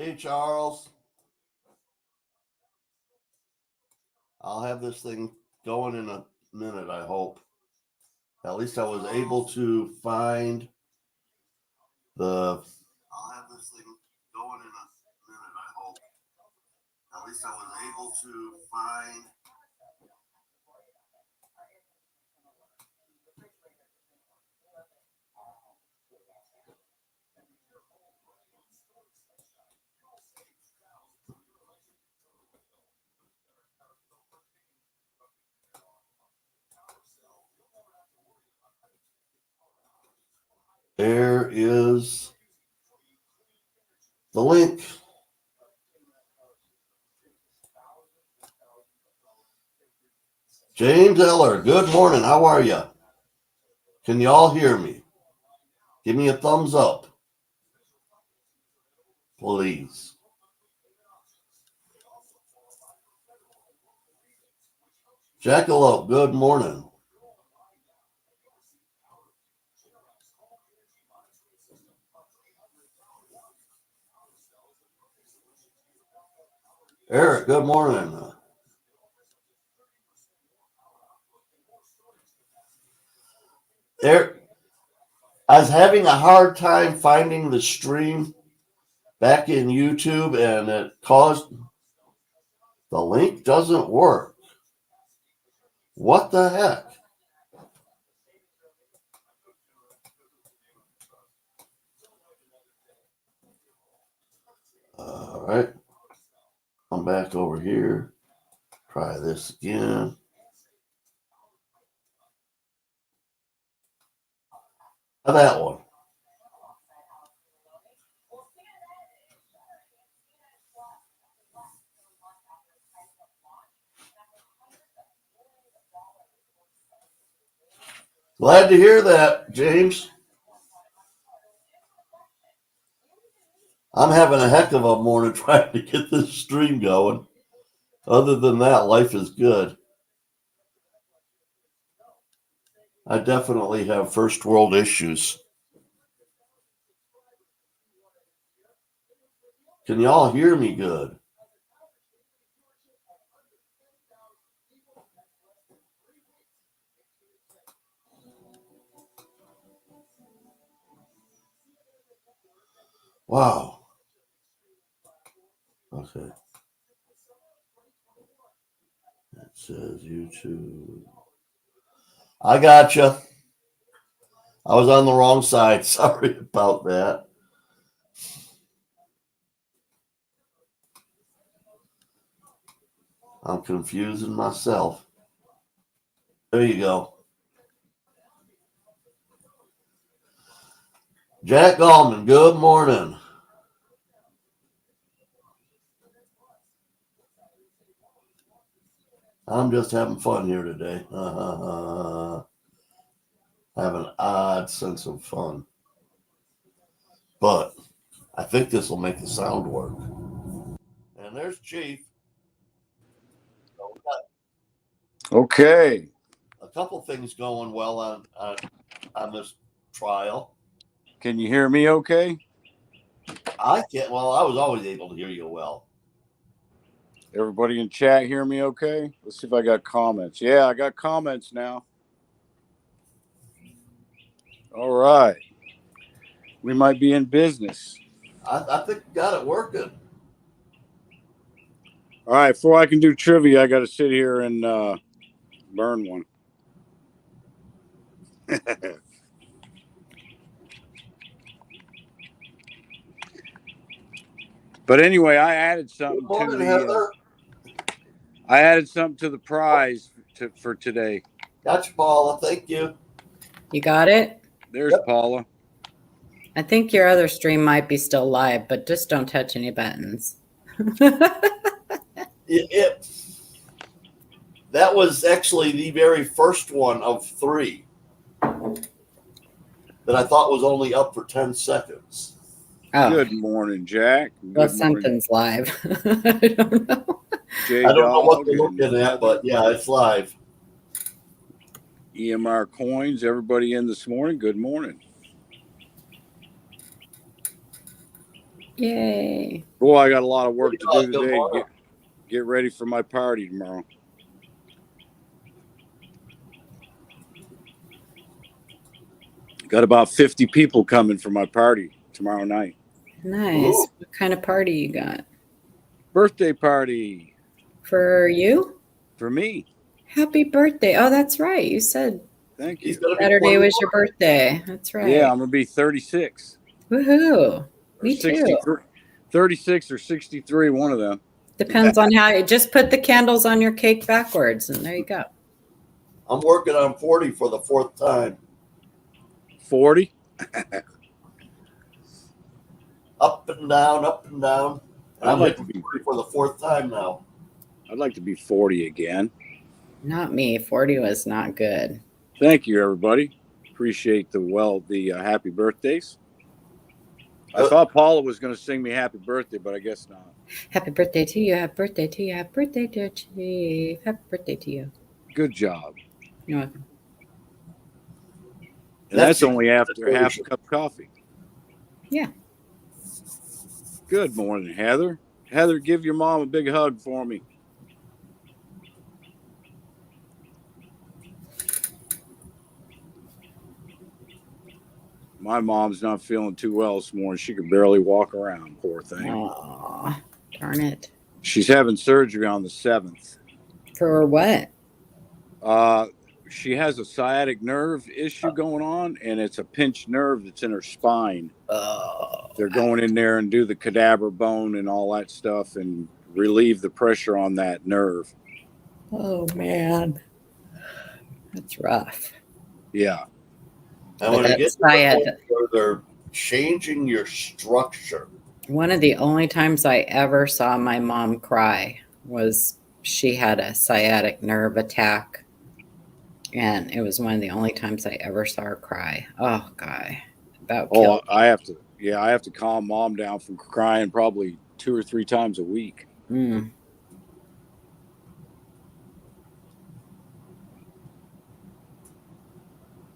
Hey, Charles. I'll have this thing going in a minute, I hope. At least I was able to find the. I'll have this thing going in a minute, I hope. At least I was able to find. There is the link. James Eller, good morning. How are you? Can you all hear me? Give me a thumbs up, please. Jackalope, good morning. Eric, good morning. Eric, I was having a hard time finding the stream back in YouTube, and it caused the link doesn't work. What the heck? All right. I'm back over here. Try this again. How that one? Glad to hear that, James. I'm having a heck of a morning trying to get this stream going. Other than that, life is good. I definitely have first world issues. Can y'all hear me good? Wow. Okay. It says YouTube. I gotcha. I was on the wrong side. Sorry about that. I'm confusing myself. There you go. Jack Gallman, good morning. I'm just having fun here today. I have an odd sense of fun. But I think this will make the sound work. And there's Chief. So we got Okay. a couple things going well on this trial. Can you hear me okay? I can't. Well, I was always able to hear you well. Everybody in chat hear me okay? Let's see if I got comments. Yeah, I got comments now. All right. We might be in business. I think we got it working. All right. Before I can do trivia, I got to sit here and burn one. But anyway, I added something Morning, Heather. I added something to the prize for today. Gotcha, Paula. Thank you. You got it? There's Paula. I think your other stream might be still live, but just don't touch any buttons. That was actually the very first one of 3 that I thought was only up for 10 seconds. Oh. Good morning, Jack. Well, something's live. I don't know. I don't know what they're looking at, but yeah, it's live. EMR Coins, everybody in this morning, good morning. Yay. Boy, I got a lot of work to do Good today to morning. get ready for my party tomorrow. Got about 50 people coming for my party tomorrow night. Nice. Ooh. What kind of party you got? Birthday party For you? for me. Happy birthday. Oh, that's right. You said Thank He's you. gonna be Saturday was 21. your birthday. That's right. Yeah, I'm going to be 36 Woohoo. or Me too. 63. 36 or 63, one of them. Depends on how you just put the candles on your cake backwards, and there you go. I'm working on 40 for the fourth time. 40? Up and down, up and down. And I'd I'm like to hitting be 40 for the fourth time now. I'd like to be 40 again. Not me. 40 was not good. Thank you, everybody. Appreciate the happy birthdays. I thought Paula was going to sing me happy birthday, but I guess not. Happy birthday to you. Happy birthday to you. Happy birthday, dear Chief. Happy birthday to you. Good job. You're welcome. And that's only after half a cup of coffee. Yeah. Good morning, Heather. Heather, give your mom a big hug for me. My mom's not feeling too well this morning. She could barely walk around, poor thing. Oh, darn it. She's having surgery on the 7th. For what? She has a sciatic nerve issue going on, and it's a pinched nerve that's in her spine. Oh. They're going in there and do the cadaver bone and all that stuff and relieve the pressure on that nerve. Oh, man. That's rough. Yeah. And when you get to the sciatic. point where they're changing your structure. One of the only times I ever saw my mom cry was she had a sciatic nerve attack. And it was one of the only times I ever saw her cry. Oh, guy. About killed. I have to calm mom down from crying probably 2 or 3 times a week. Mm.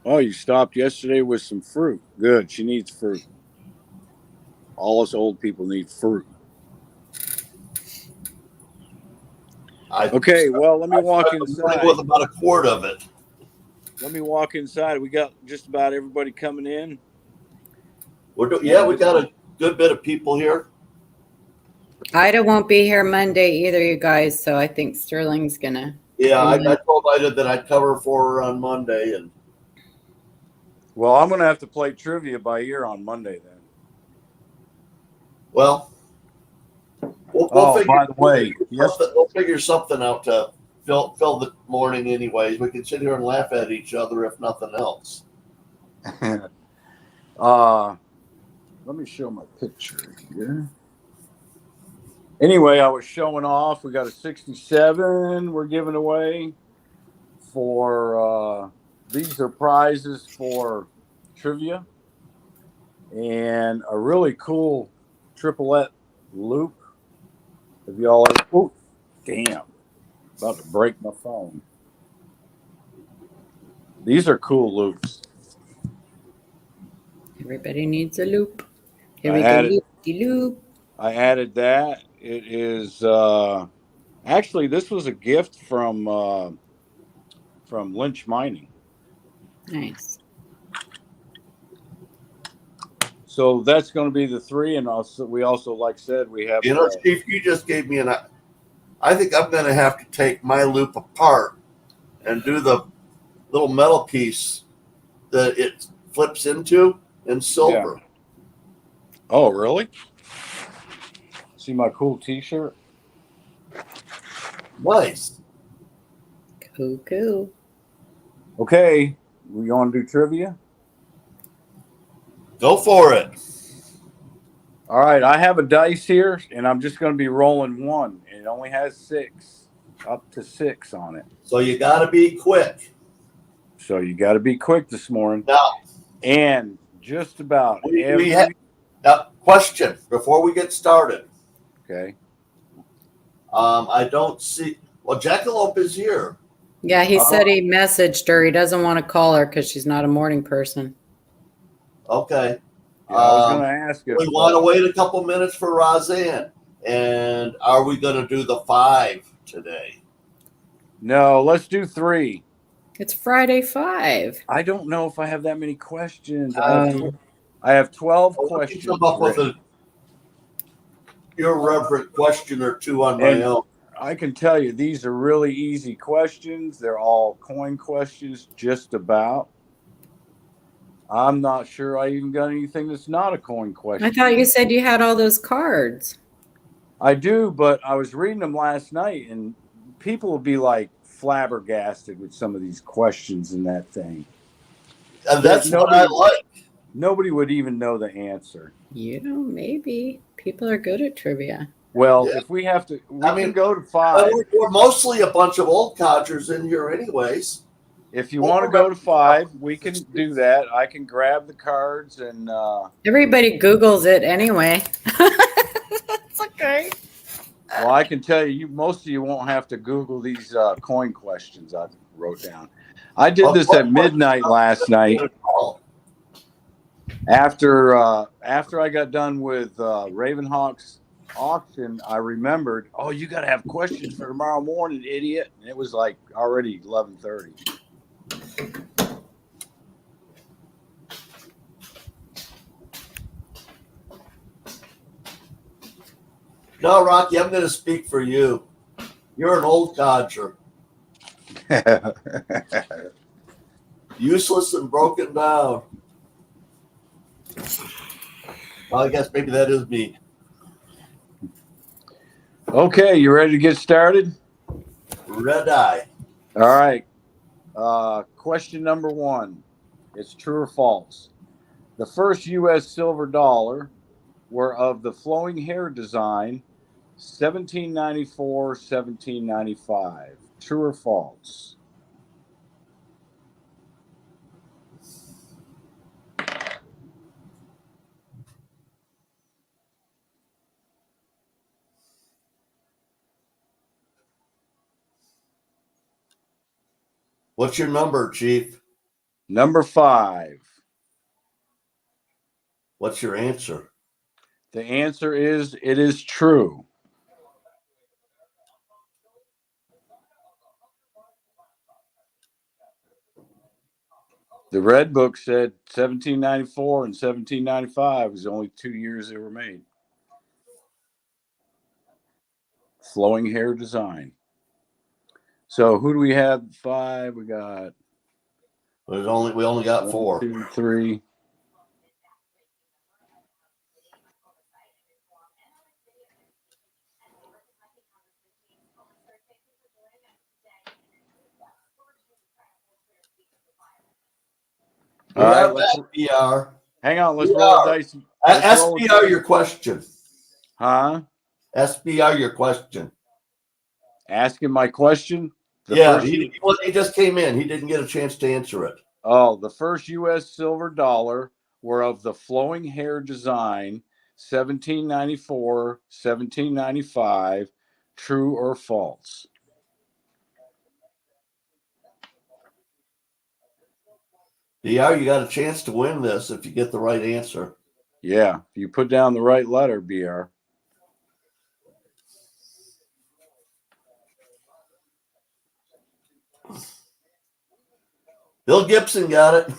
Oh, you stopped yesterday with some fruit. Good. She needs fruit. All us old people need fruit. Okay, well, let me walk inside. With about a quart of it. Let me walk inside. We got just about everybody coming in. We got a good bit of people here. Ida won't be here Monday either, you guys. So I think Sterling's going to. Yeah, I told Ida that I'd cover for her on Monday. And well, I'm going to have to play trivia by ear on Monday then. well, we'll figure something out to fill the morning anyways. We can sit here and laugh at each other if nothing else. Let me show my picture here. Anyway, I was showing off. We got a 67 we're giving away for these are prizes for trivia and a really cool triplet loop. If y'all are, oh, damn, about to break my phone. These are cool loops. Everybody needs a loop. Here we go. Loop. I added that. It is actually this was a gift from Lynch Mining. Nice. So that's going to be the 3, and also we also, like said, we have. Chief, you just gave me I think I'm going to have to take my loop apart and do the little metal piece that it flips into in silver. Yeah. Oh, really? See my cool T-shirt? Nice. Cool. Okay, we want to do trivia? Go for it. All right, I have a dice here, and I'm just going to be rolling 1. It only has 6, up to 6 on it. So you got to be quick. So you got to be quick this morning. Now, and just about question before we get started. Okay. I don't see. Well, Jackalope is here. Yeah, he said he messaged her. He doesn't want to call her because she's not a morning person. Okay. Yeah, I was going to ask if we want to wait a couple minutes for Roseanne. And are we going to do the 5 today? No, let's do 3. It's Friday 5. I don't know if I have that many questions. Um, I have 12 Well, let me questions. come up with written. an irreverent question or two on my And own. I can tell you these are really easy questions. They're all coin questions, just about. I'm not sure I even got anything that's not a coin question. I thought you said you had all those cards. I do, but I was reading them last night, and people will be like flabbergasted with some of these questions in that thing. And that's what I like. Nobody would even know the answer. You know, maybe people are good at trivia. Well, Yeah. if we have to, we can go to 5. We're mostly a bunch of old codgers in here, anyways. If you want to go to 5, we can do that. I can grab the cards and. Everybody Googles it anyway. It's okay. Well, I can tell you, most of you won't have to Google these coin questions I wrote down. I did this at midnight last night. After I got done with Ravenhawk's auction, I remembered, oh, you got to have questions for tomorrow morning, idiot. And it was like already 11:30. No, Rocky, I'm going to speak for you. You're an old codger. Useless and broken down. Well, I guess maybe that is me. Okay, you ready to get started? Red eye. All right. Question number 1. It's true or false. The first U.S. silver dollar were of the flowing hair design, 1794, 1795. True or false? What's your number, Chief? Number 5. What's your answer? The answer is it is true. The Red Book said 1794 and 1795 was the only 2 years they were made. Flowing hair design. So who do we have? 5. We got. We only got 4. 1, 2, 3. We are back, BR. Hang on, let's roll the dice. SBR your question. Huh? SBR your question. Asking my question? He just came in. He didn't get a chance to answer it. Oh, the first U.S. silver dollar were of the flowing hair design, 1794, 1795. True or false? BR, you got a chance to win this if you get the right answer. Yeah, if you put down the right letter, BR. Bill Gibson got it.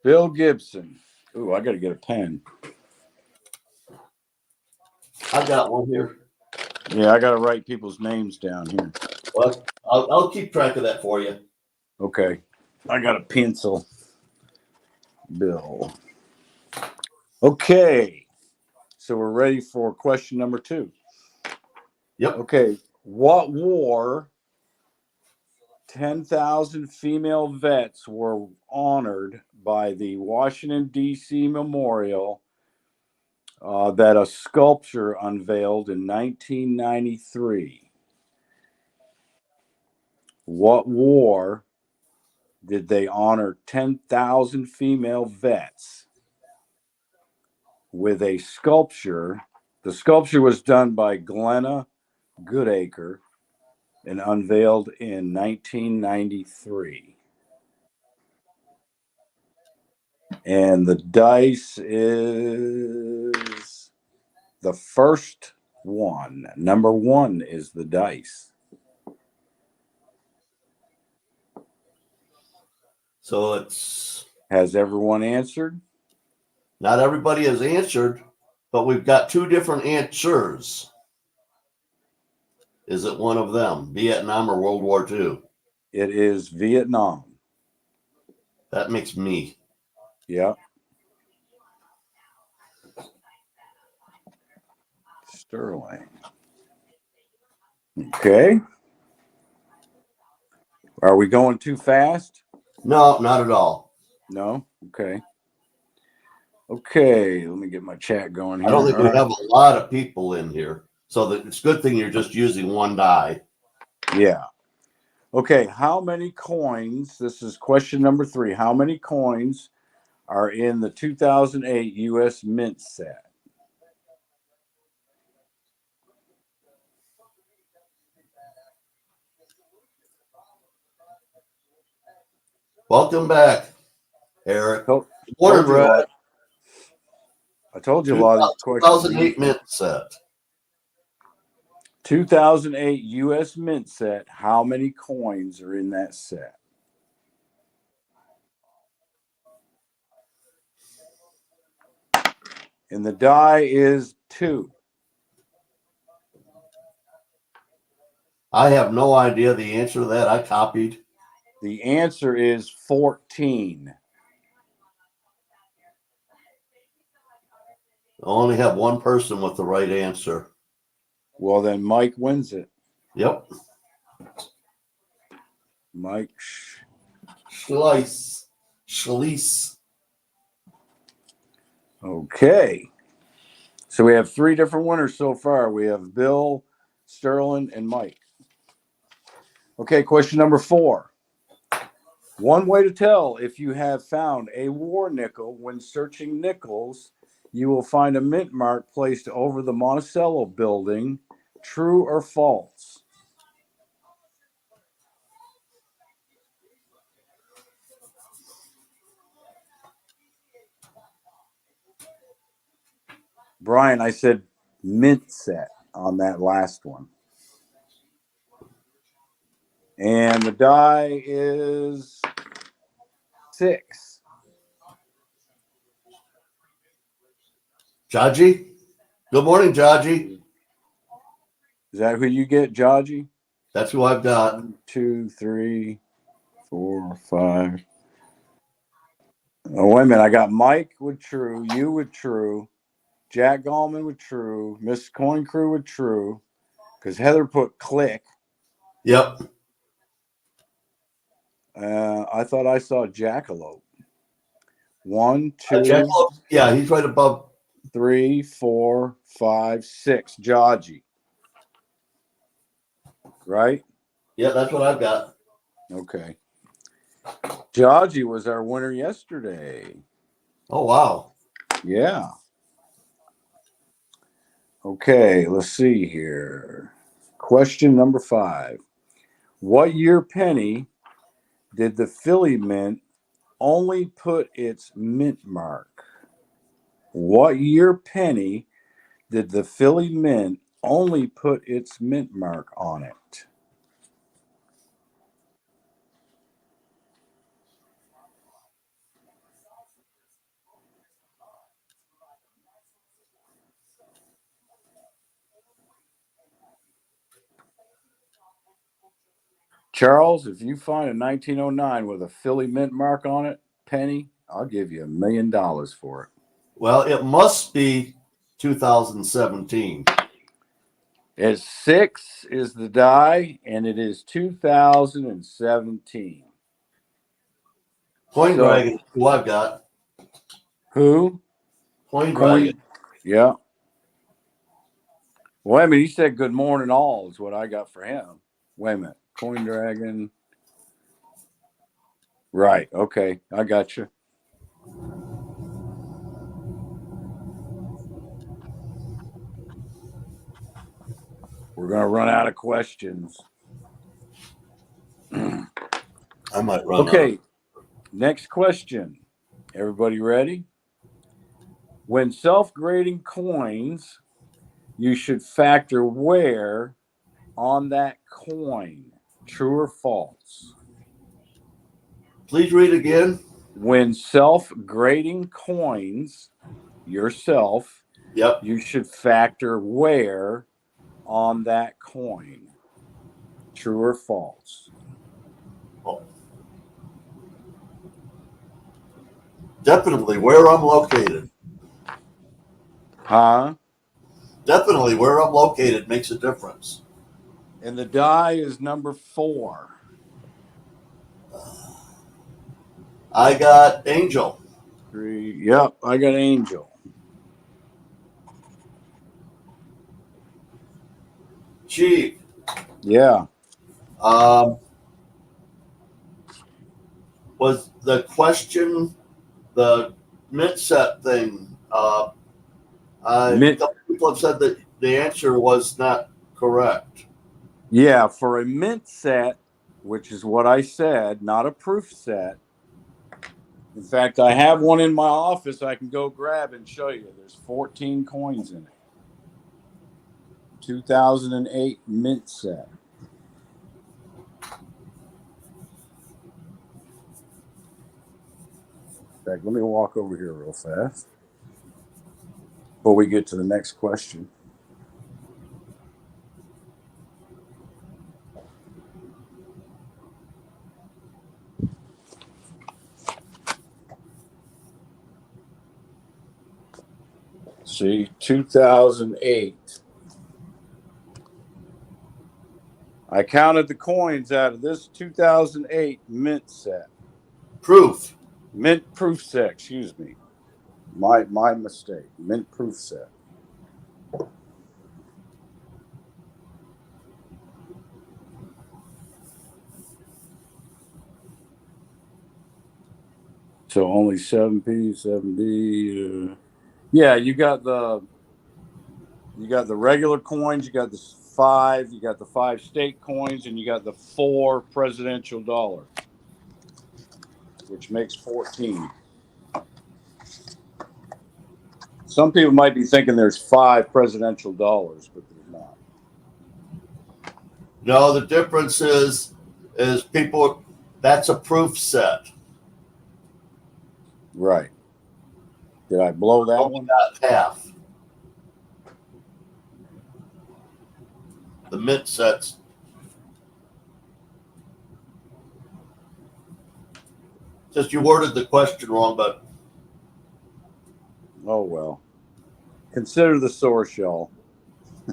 Bill Gibson. Ooh, I got to get a pen. I got one here. Yeah, I got to write people's names down here. Well, I'll keep track of that for you. Okay. I got a pencil. Bill. Okay. So we're ready for question number 2. Yep. Okay. What war 10,000 female vets were honored by the Washington, D.C. Memorial that a sculpture unveiled in 1993? What war did they honor 10,000 female vets with a sculpture? The sculpture was done by Glenna Goodacre and unveiled in 1993. And the dice is the first one. Number 1 is the dice. So it's Has everyone answered? not everybody has answered, but we've got 2 different answers. Is it one of them, Vietnam or World War II? It is Vietnam. That makes me. Yep. Sterling. Okay. Are we going too fast? No, not at all. No? Okay. Okay, let me get my chat going here. I don't think All we right. have a lot of people in here. So it's a good thing you're just using one die. Yeah. Okay, how many coins? This is question number 3. How many coins are in the 2008 U.S. Mint set? Welcome back, Eric. Told Morning, you a Brad. lot. I told you a lot of these questions. 2008 Mint set. 2008 U.S. Mint set. How many coins are in that set? And the die is 2. I have no idea the answer to that. I copied. The answer is 14. I only have one person with the right answer. Well, then Mike wins it. Yep. Mike. Schließ. Okay. So we have 3 different winners so far. We have Bill, Sterling, and Mike. Okay, question number 4. One way to tell if you have found a war nickel when searching nickels, you will find a mint mark placed over the Monticello building. True or false? Brian, I said mint set on that last one. And the die is 6. Jaji? Good morning, Jaji. Is that who you get, Jaji? That's who I've got. 1, 2, 3, 4, 5. Oh, wait a minute. I got Mike with true, you with true, Jack Gallman with true, Miss Coin Crew with true, because Heather put click. Yep. I thought I saw Jackalope. 1, 2, Jackalope, yeah, he's right above. 3, 4, 5, 6. Jaji. Right? Yeah, that's what I've got. Okay. Jaji was our winner yesterday. Oh, wow. Yeah. Okay, let's see here. Question number 5. What year penny did the Philly Mint only put its mint mark? What year penny did the Philly Mint only put its mint mark on it? Charles, if you find a 1909 with a Philly Mint mark on it, penny, I'll give you $1 million for it. Well, it must be 2017. It's 6 is the die, and it is 2017. Coin Dragon, who I've got. Who? Coin Dragon. Yeah. Well, I mean, he said good morning all is what I got for him. Wait a minute. Coin Dragon. Right. Okay. I got you. We're going to run out of questions. I might run Okay. out. Next question. Everybody ready? When self-grading coins, you should factor where on that coin. True or false? Please read again. When self-grading coins yourself, Yep. you should factor where on that coin. True or false? Oh. Definitely where I'm located. Huh? Definitely where I'm located makes a difference. And the die is number 4. I got Angel. 3. Yep, I got Angel. Chief. Yeah. Was the question the mint set thing? A Mint. couple people have said that the answer was not correct. Yeah, for a mint set, which is what I said, not a proof set. In fact, I have one in my office I can go grab and show you. There's 14 coins in it. 2008 mint set. In fact, let me walk over here real fast before we get to the next question. See, 2008. I counted the coins out of this 2008 mint set. Proof. Mint proof set, excuse me. My mistake. Mint proof set. So only 7P, 7D. Yeah, you got the regular coins, you got the 5, you got the 5 state coins, and you got the 4 presidential dollars, which makes 14. Some people might be thinking there's 5 presidential dollars, but there's not. No, the difference is people. That's a proof set. Right. Did I blow that Only one? got half. The mint sets. Just you worded the question wrong, but Oh, well. Consider the source, y'all.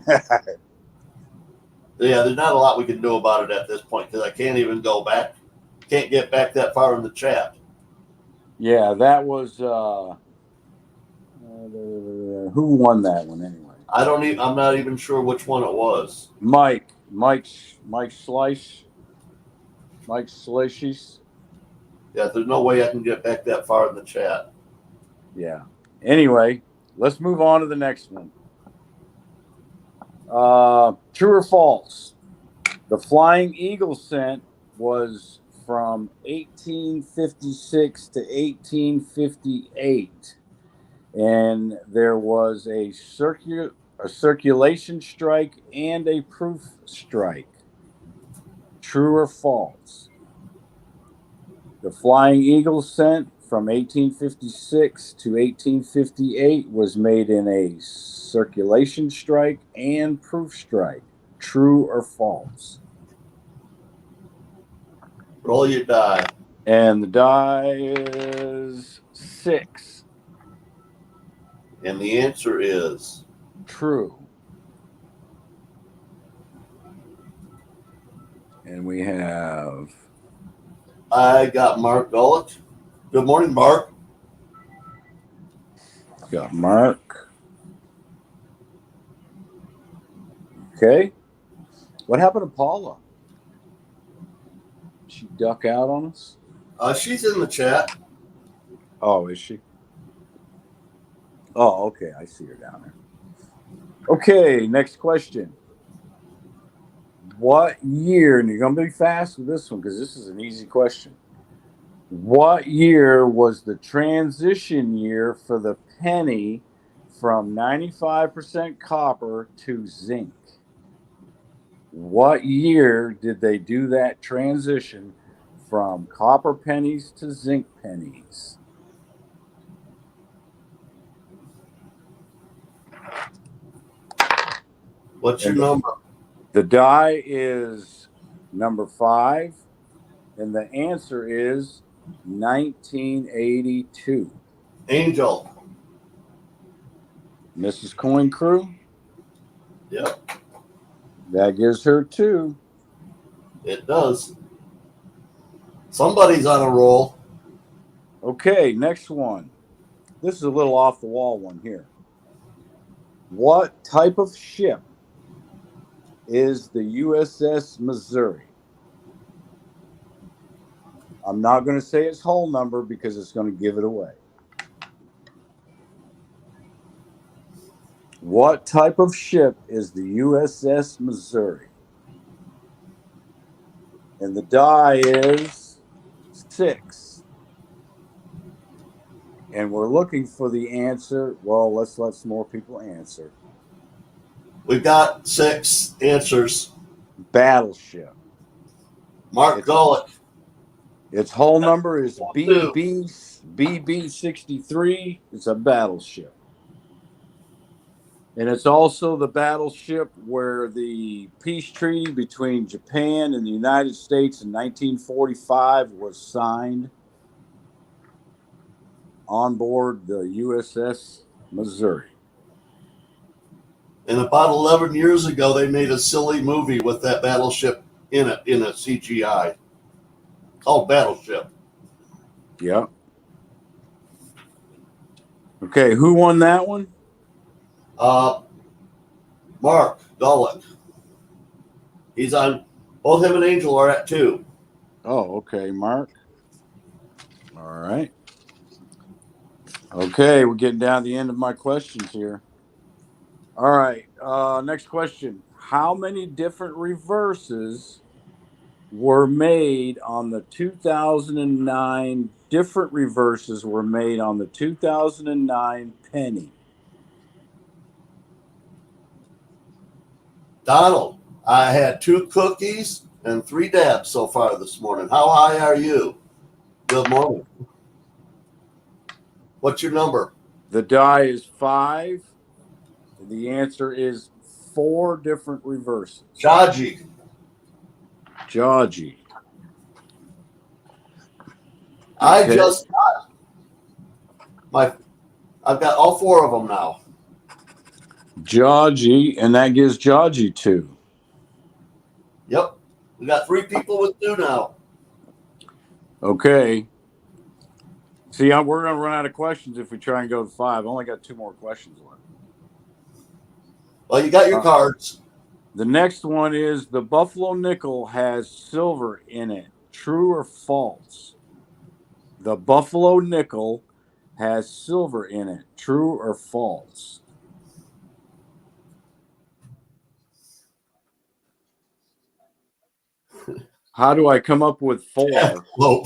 yeah, there's not a lot we can do about it at this point because I can't even go back. Can't get back that far in the chat. Yeah, that was who won that one anyway? I'm not even sure which one it was. Mike Slice. Mike Slices. Yeah, there's no way I can get back that far in the chat. Yeah. Anyway, let's move on to the next one. True or false? The Flying Eagle cent was from 1856 to 1858, and there was a circulation strike and a proof strike. True or false? The Flying Eagle cent from 1856 to 1858 was made in a circulation strike and proof strike. True or false? Roll your die. And the die is 6. And the answer is True. And we have... I got Mark Gullet. Good morning, Mark. Got Mark. Okay. What happened to Paula? Did she duck out on us? She's in the chat. Oh, is she? Oh, okay. I see her down there. Okay, next question. What year, and you're going to be fast with this one because this is an easy question. What year was the transition year for the penny from 95% copper to zinc? What year did they do that transition from copper pennies to zinc pennies? What's your number? The die is number 5, and the answer is 1982. Angel. Mrs. Coin Crew, Yep, that gives her 2. it does. Somebody's on a roll. Okay, next one. This is a little off the wall one here. What type of ship is the USS Missouri? I'm not going to say its whole number because it's going to give it away. What type of ship is the USS Missouri? And the die is 6. And we're looking for the answer. Well, let's let some more people answer. We've got 6 answers. Battleship. Mark Gullick. Its whole number is 2. BB63. It's a battleship. And it's also the battleship where the peace treaty between Japan and the United States in 1945 was signed on board the USS Missouri. And about 11 years ago, they made a silly movie with that battleship in it, in a CGI, called Battleship. Yep. Okay, who won that one? Mark Gullick. He's on, both him and Angel are at 2. Oh, okay, Mark. All right. Okay, we're getting down to the end of my questions here. All right, next question. How many different reverses were made on the 2009 different reverses were made on the 2009 penny? Donald, I had 2 cookies and 3 dabs so far this morning. How high are you? Good morning. What's your number? The die is 5. The answer is 4 different reverses. Chaji. Georgie. I just got I've got all 4 of them now. Georgie, and that gives Georgie 2. Yep. We got 3 people with 2 now. Okay. See, we're going to run out of questions if we try and go to 5. I only got 2 more questions left. Well, you got your cards. The next one is the Buffalo nickel has silver in it. True or false? The Buffalo nickel has silver in it. True or false? How do I come up with 4? Whoa.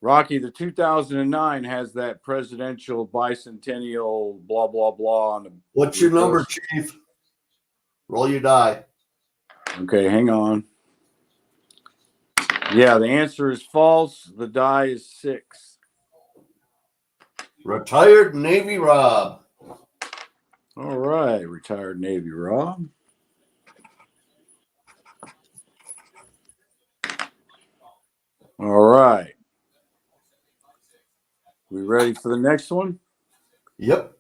Rocky, the 2009 has that presidential bicentennial blah, blah, blah. On the What's your number, Chief? Roll your die. Okay, hang on. Yeah, the answer is false. The die is 6. Retired Navy Rob. All right, retired Navy Rob. All right. We ready for the next one? Yep.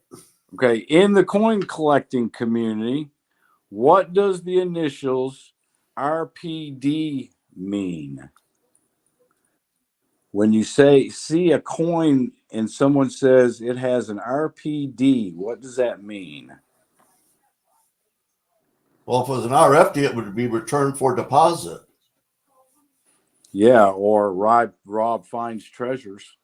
Okay, in the coin collecting community, what does the initials RPD mean? When you see a coin and someone says it has an RPD, what does that mean? Well, if it was an RFD, it would be returned for deposit. Yeah, or Rob finds treasures.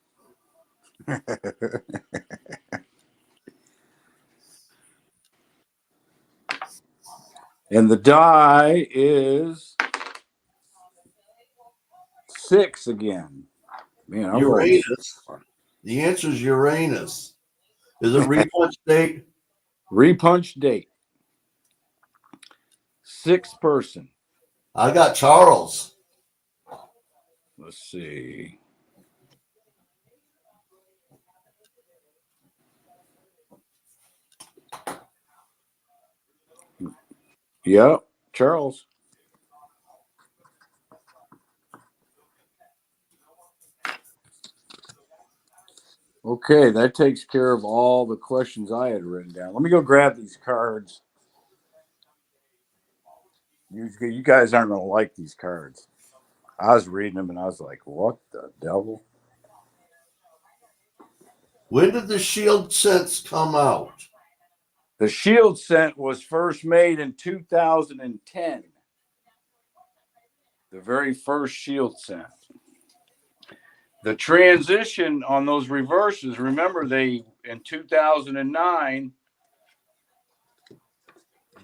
And the die is 6 again. Man, I'm rolling. Uranus. The answer is Uranus. Is it repunch date? Repunch date. 6th person. I got Charles. Let's see. Yep, Charles. Okay, that takes care of all the questions I had written down. Let me go grab these cards. You guys aren't going to like these cards. I was reading them and I was like, what the devil? When did the Shield Sense come out? The Shield Scent was first made in 2010. The very first Shield Scent. The transition on those reverses, remember in 2009,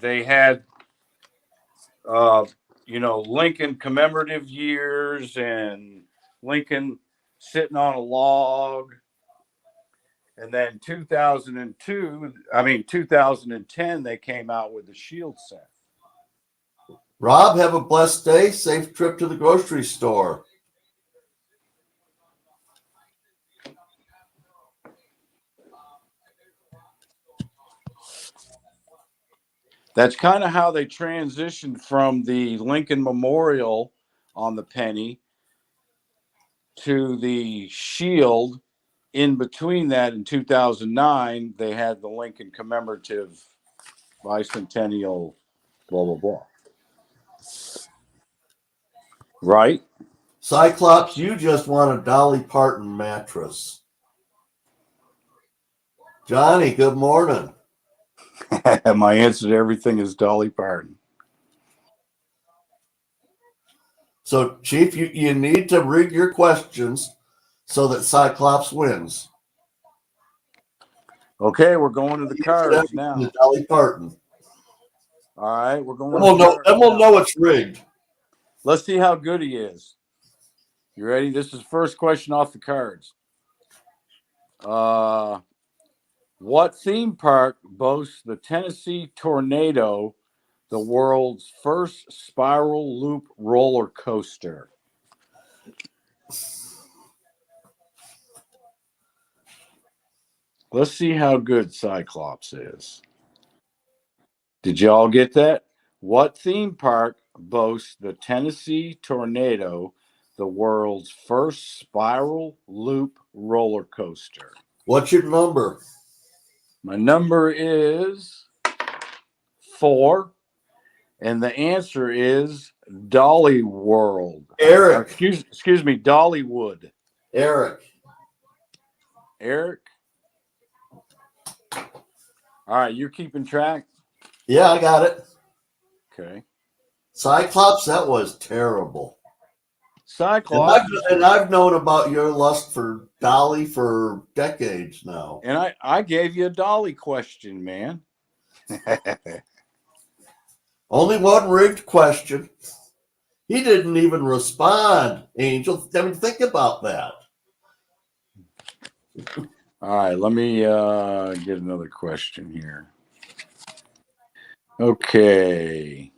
they had, Lincoln commemorative years and Lincoln sitting on a log. And then 2010, they came out with the Shield Scent. Rob, have a blessed day. Safe trip to the grocery store. That's kind of how they transitioned from the Lincoln Memorial on the penny to the Shield. In between that, in 2009, they had the Lincoln commemorative bicentennial, blah, blah, blah. Right? Cyclops, you just want a Dolly Parton mattress. Johnny, good morning. My answer to everything is Dolly Parton. So, Chief, you need to rig your questions so that Cyclops wins. Okay, we're going to the cards now. The Dolly Parton. All right, we're going. Then we'll know it's rigged. Let's see how good he is. You ready? This is first question off the cards. What theme park boasts the Tennessee Tornado, the world's first spiral loop roller coaster? Let's see how good Cyclops is. Did you all get that? What theme park boasts the Tennessee Tornado, the world's first spiral loop roller coaster? What's your number? My number is 4, and the answer is Dolly World. Eric. Excuse me, Dollywood. Eric. All right, you're keeping track? Yeah, I got it. Okay. Cyclops, that was terrible. Cyclops. And I've known about your lust for Dolly for decades now. And I gave you a Dolly question, man. Only one rigged question. He didn't even respond, Angel. I mean, think about that. All right, let me get another question here. Okay.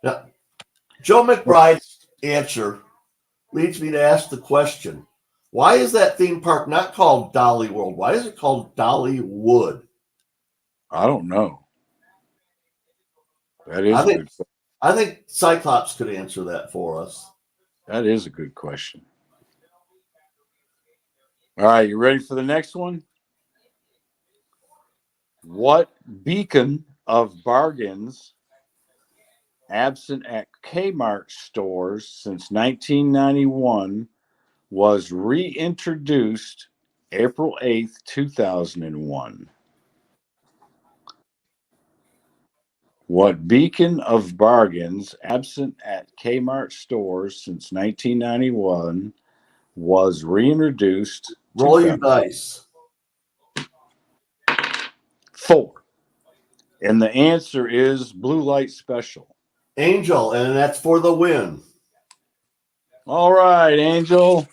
Yeah. Joe McBride's answer leads me to ask the question, why is that theme park not called Dolly World? Why is it called Dollywood? I don't know. That is good. I think Cyclops could answer that for us. That is a good question. All right, you ready for the next one? What beacon of bargains, absent at Kmart stores since 1991, was reintroduced April 8th, 2001? What beacon of bargains, absent at Kmart stores since 1991, was reintroduced? Roll your dice. 4. And the answer is Blue Light Special. Angel, and that's for the win. All right, Angel.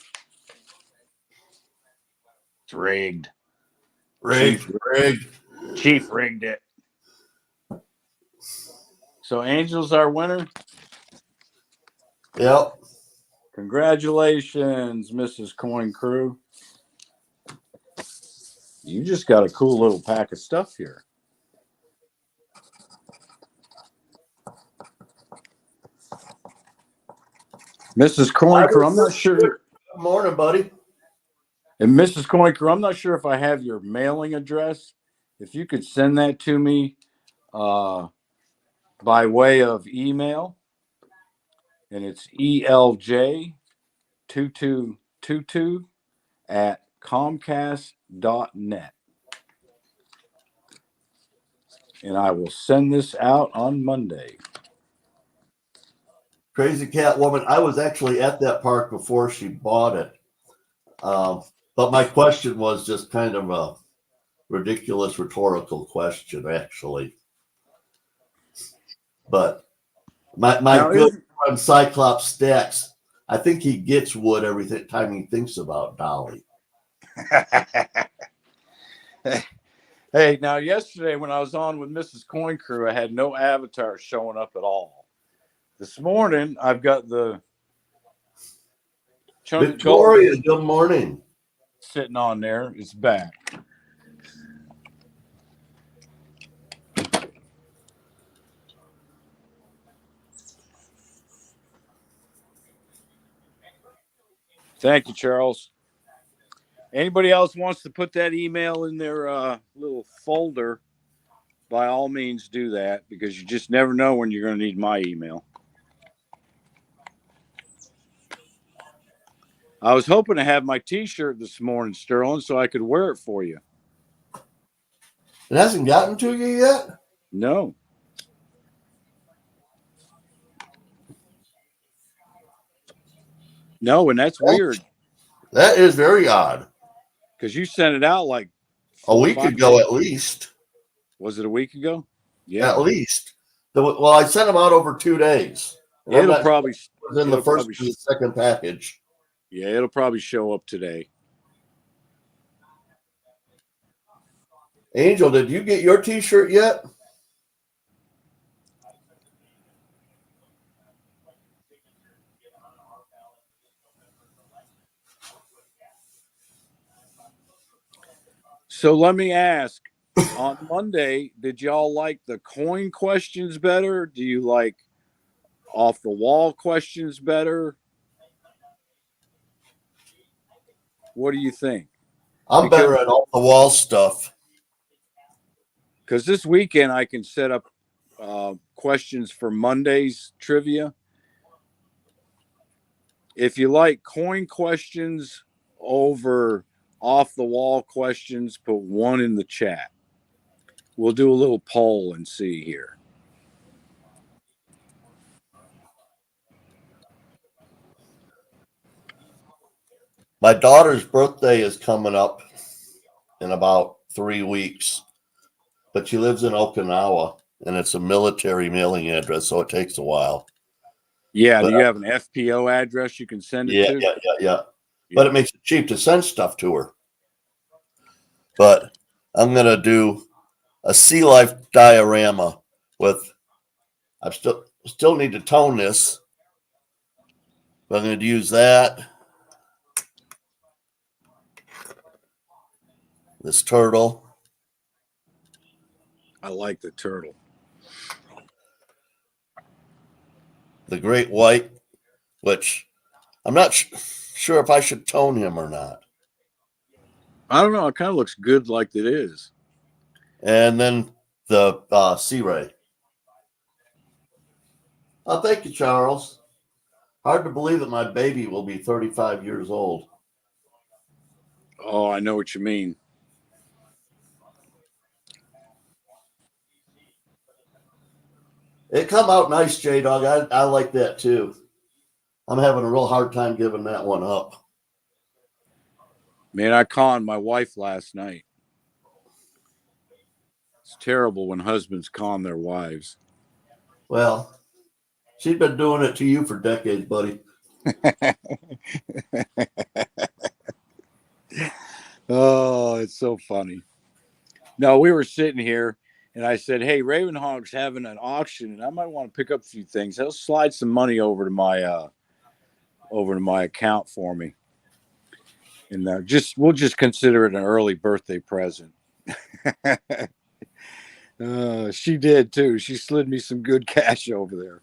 It's rigged. Rigged. Chief rigged it. So Angel's our winner. Yep. Congratulations, Mrs. Coin Crew. You just got a cool little pack of stuff here. Mrs. Coin Crew, I'm not sure. Good morning, buddy. And Mrs. Coin Crew, I'm not sure if I have your mailing address. If you could send that to me by way of email, and it's ELJ2222 at Comcast.net. And I will send this out on Monday. Crazy Cat Woman. I was actually at that park before she bought it. But my question was just kind of a ridiculous rhetorical question, actually. But my good friend Cyclops Stacks, I think he gets wood every time he thinks about Dolly. Hey, now yesterday when I was on with Mrs. Coin Crew, I had no avatar showing up at all. This morning, I've got the chunk Victoria, of good morning. Sitting on there. It's back. Thank you, Charles. Anybody else wants to put that email in their little folder, by all means do that, because you just never know when you're going to need my email. I was hoping to have my T-shirt this morning, Sterling, so I could wear it for you. It hasn't gotten to you yet? No. No, and that's weird. That is very odd. Because you sent it out like a week ago at least. Was it a week ago? Yeah. At least. Well, I sent them out over 2 days. It'll probably in the first and the second package. Yeah, it'll probably show up today. Angel, did you get your T-shirt yet? So let me ask, on Monday, did y'all like the coin questions better? Do you like off the wall questions better? What do you think? I'm better at off the wall stuff. Because this weekend I can set up questions for Monday's trivia. If you like coin questions over off the wall questions, put 1 in the chat. We'll do a little poll and see here. My daughter's birthday is coming up in about 3 weeks, but she lives in Okinawa, and it's a military mailing address, so it takes a while. Yeah, do you have an FPO address you can send it to? Yeah. But it makes it cheap to send stuff to her. But I'm going to do a sea life diorama with, I still need to tone this, but I'm going to use that. This turtle. I like the turtle. The great white, which I'm not sure if I should tone him or not. I don't know. It kind of looks good like it is. And then the sea ray. Oh, thank you, Charles. Hard to believe that my baby will be 35 years old. Oh, I know what you mean. It come out nice, J-Dog. I like that too. I'm having a real hard time giving that one up. Man, I conned my wife last night. It's terrible when husbands con their wives. Well, she's been doing it to you for decades, buddy. Oh, it's so funny. No, we were sitting here and I said, hey, Ravenhog's having an auction and I might want to pick up a few things. I'll slide some money over to my account for me. And we'll just consider it an early birthday present. She did too. She slid me some good cash over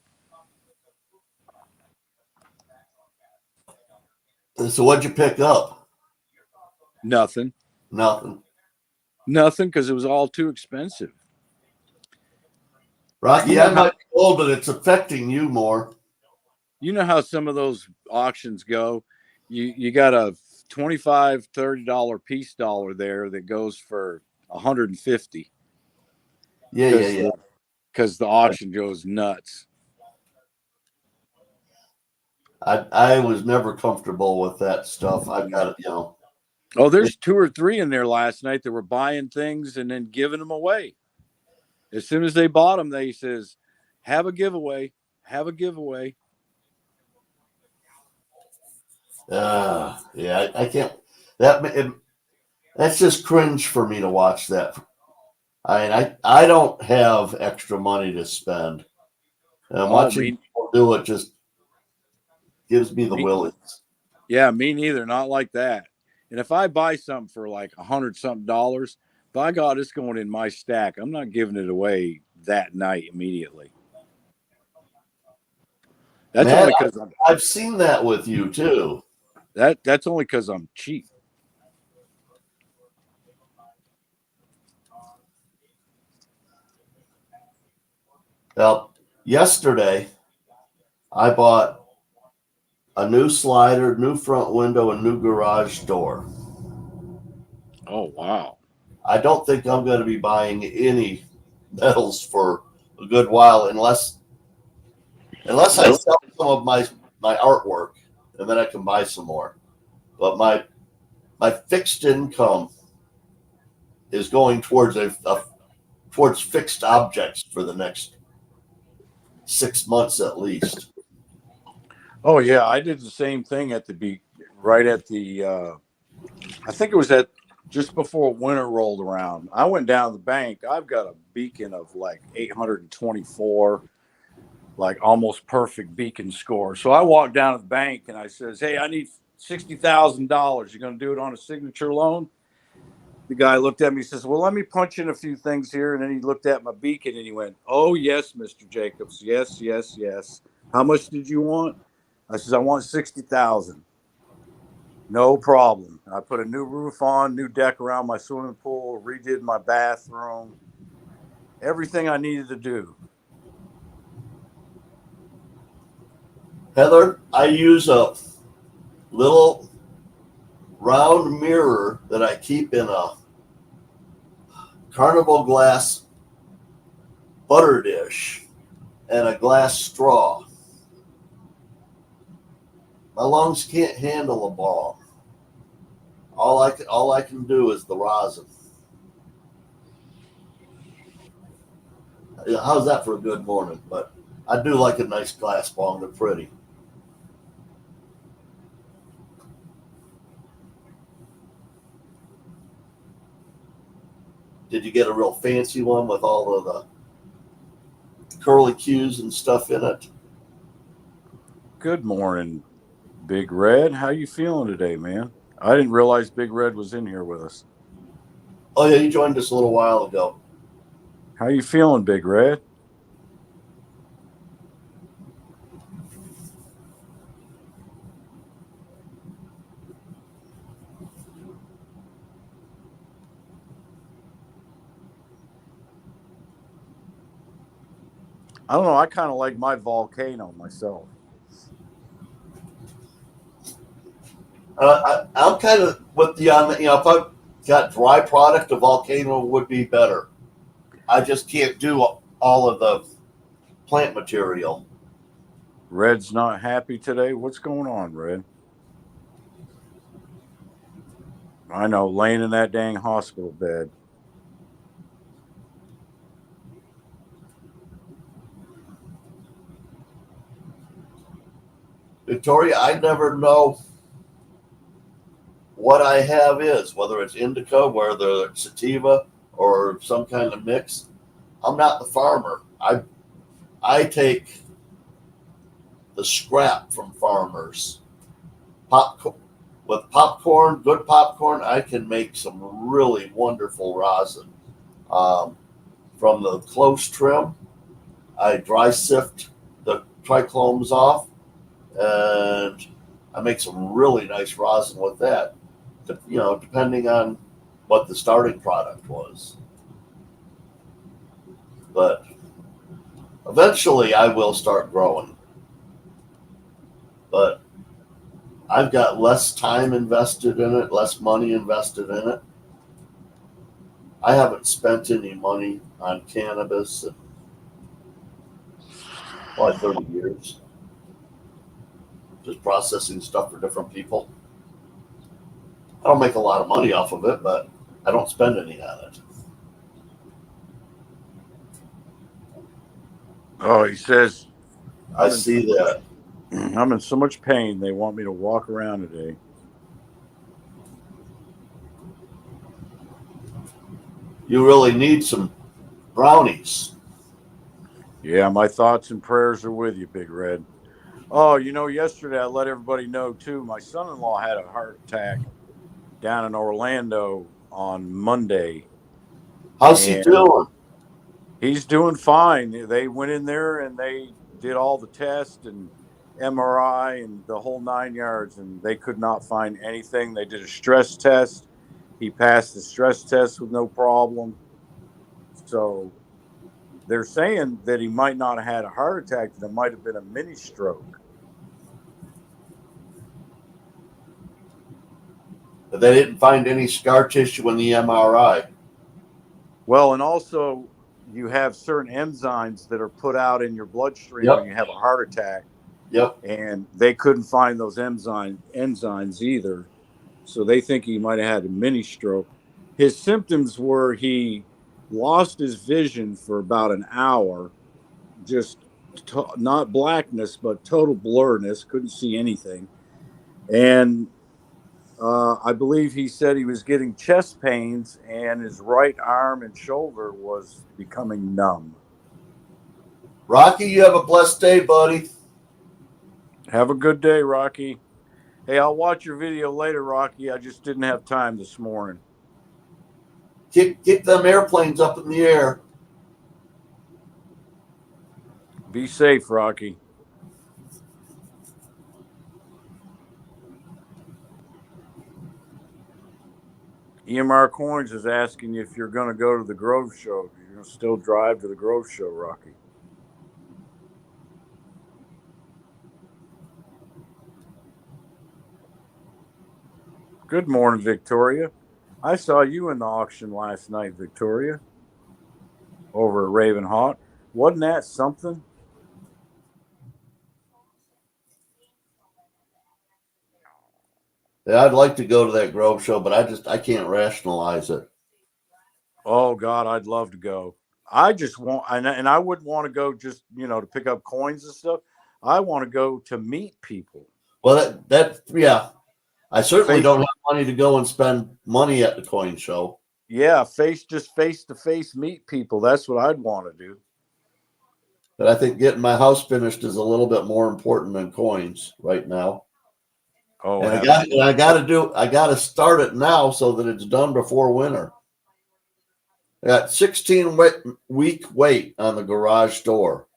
there. So what'd you pick up? Nothing. Nothing. Nothing, because it was all too expensive. Rocky, I might be old, but it's affecting you more. You know how some of those auctions go. You got a $25, $30 peace dollar there that goes for $150. Yeah. Because the auction goes nuts. I was never comfortable with that stuff. I've got it, Oh, there's 2 or 3 in there last night that were buying things and then giving them away. As soon as they bought them, they says, have a giveaway. Have a giveaway. Yeah, I can't. That's just cringe for me to watch that. I don't have extra money to spend. And watching people do it just gives me the willies. Yeah, me neither. Not like that. And if I buy something for like $100-something, by God, it's going in my stack. I'm not giving it away that night immediately. That's only because I've seen that with you too. That's only because I'm cheap. Well, yesterday I bought a new slider, new front window, and new garage door. Oh, wow. I don't think I'm going to be buying any metals for a good while unless I sell some of my artwork, and then I can buy some more. But my fixed income is going towards towards fixed objects for the next 6 months at least. Oh yeah, I did the same thing at the right at the. I think it was just before winter rolled around. I went down to the bank. I've got a beacon of like 824, like almost perfect beacon score. So I walked down to the bank and I says, "Hey, I need $60,000. You're going to do it on a signature loan?" The guy looked at me and says, "Well, let me punch in a few things here." And then he looked at my beacon and he went, "Oh, yes, Mr. Jacobs. Yes, yes, yes. How much did you want?" I says, "I want 60,000. No problem." I put a new roof on, new deck around my swimming pool, redid my bathroom, everything I needed to do. Heather, I use a little round mirror that I keep in a carnival glass butter dish and a glass straw. My lungs can't handle a bomb. All I can do is the rosin. How's that for a good morning? But I do like a nice glass bong. They're pretty. Did you get a real fancy one with all of the curly cues and stuff in it? Good morning, Big Red. How you feeling today, man? I didn't realize Big Red was in here with us. Oh yeah, you joined us a little while ago. How you feeling, Big Red? I don't know. I kind of like my volcano myself. I'm kind of with you on that. If I got dry product, a volcano would be better. I just can't do all of the plant material. Red's not happy today. What's going on, Red? I know, laying in that dang hospital bed. Victoria, I never know what I have is, whether it's indica, whether it's sativa, or some kind of mix. I'm not the farmer. I take the scrap from farmers. Popcorn with popcorn, good popcorn, I can make some really wonderful rosin. Um, from the close trim, I dry sift the trichlomes off, and I make some really nice rosin with that. Depending on what the starting product was. But eventually, I will start growing. But I've got less time invested in it, less money invested in it. I haven't spent any money on cannabis in probably 30 years, just processing stuff for different people. I don't make a lot of money off of it, but I don't spend any on it. Oh, he says, I see that. I'm in so much pain. They want me to walk around today. You really need some brownies. Yeah, my thoughts and prayers are with you, Big Red. Oh, yesterday I let everybody know too. My son-in-law had a heart attack down in Orlando on Monday, How's he and doing? he's doing fine. They went in there and they did all the tests and MRI and the whole 9 yards, and they could not find anything. They did a stress test. He passed the stress test with no problem. So they're saying that he might not have had a heart attack, that it might have been a mini stroke. But they didn't find any scar tissue in the MRI. Well, and also you have certain enzymes that are put out in your bloodstream when Yep. you have a heart attack, Yep. and they couldn't find those enzymes either. So they think he might have had a mini stroke. His symptoms were he lost his vision for about an hour, just not blackness, but total blurriness, couldn't see anything. And I believe he said he was getting chest pains and his right arm and shoulder was becoming numb. Rocky, you have a blessed day, buddy. Have a good day, Rocky. Hey, I'll watch your video later, Rocky. I just didn't have time this morning. Keep them airplanes up in the air. Be safe, Rocky. EMR Coins is asking you if you're going to go to the Grove Show. You're going to still drive to the Grove Show, Rocky. Good morning, Victoria. I saw you in the auction last night, Victoria, over at Raven Hawk. Wasn't that something? Yeah, I'd like to go to that Grove show, but I can't rationalize it. Oh, God, I'd love to go. I just want, and I wouldn't want to go just, to pick up coins and stuff. I want to go to meet people. Well, yeah. I certainly Face, don't have money to go and spend money at the coin show. yeah, face to face meet people. That's what I'd want to do. But I think getting my house finished is a little bit more important than coins right now. Oh, And I got to start it now so that it's done before winter. I got 16-week wait on the garage door.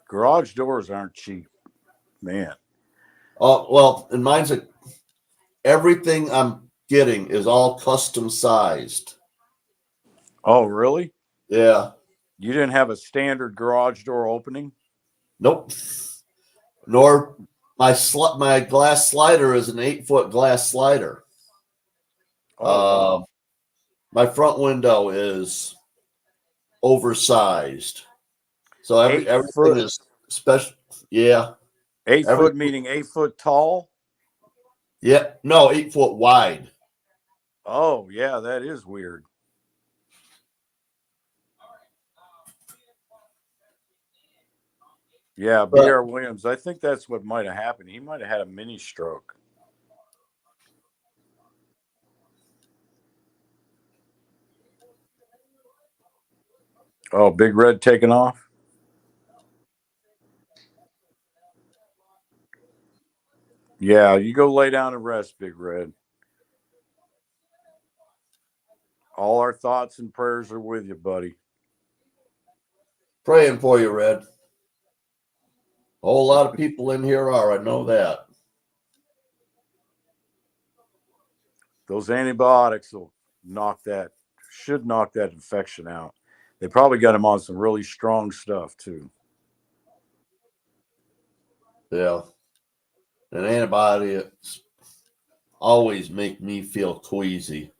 Garage doors aren't cheap, man. Oh, well, and everything I'm getting is all custom sized. Oh, really? Yeah. You didn't have a standard garage door opening? Nope. Nor my glass slider is an 8-foot glass slider. Oh, wow. My front window is oversized, so everything is special. Yeah, 8 foot meaning 8 foot tall? Yeah, no, 8 foot wide. Oh, yeah, that is weird. Yeah, But B.R. Williams. I think that's what might have happened. He might have had a mini stroke. Oh, Big Red taking off? Yeah, you go lay down and rest, Big Red. All our thoughts and prayers are with you, buddy. praying for you, Red. A whole lot of people in here are. I know that. Those antibiotics should knock that infection out. They probably got him on some really strong stuff too. Yeah. And antibiotics always make me feel queasy.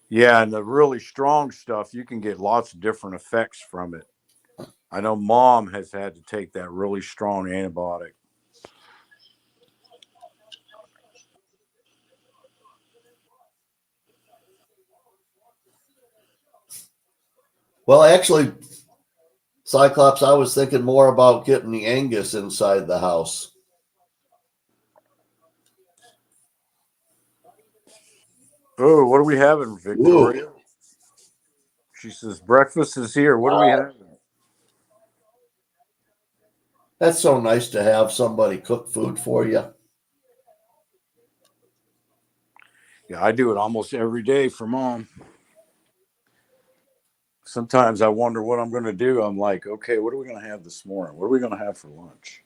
Yeah, and the really strong stuff, you can get lots of different effects from it. I know Mom has had to take that really strong antibiotic. Well, actually, Cyclops, I was thinking more about getting the Angus inside the house. Oh, what are we having, Victoria? Ooh. She says, breakfast is here. What are we having? That's so nice to have somebody cook food for you. Yeah, I do it almost every day for Mom. Sometimes I wonder what I'm going to do. I'm like, okay, what are we going to have this morning? What are we going to have for lunch?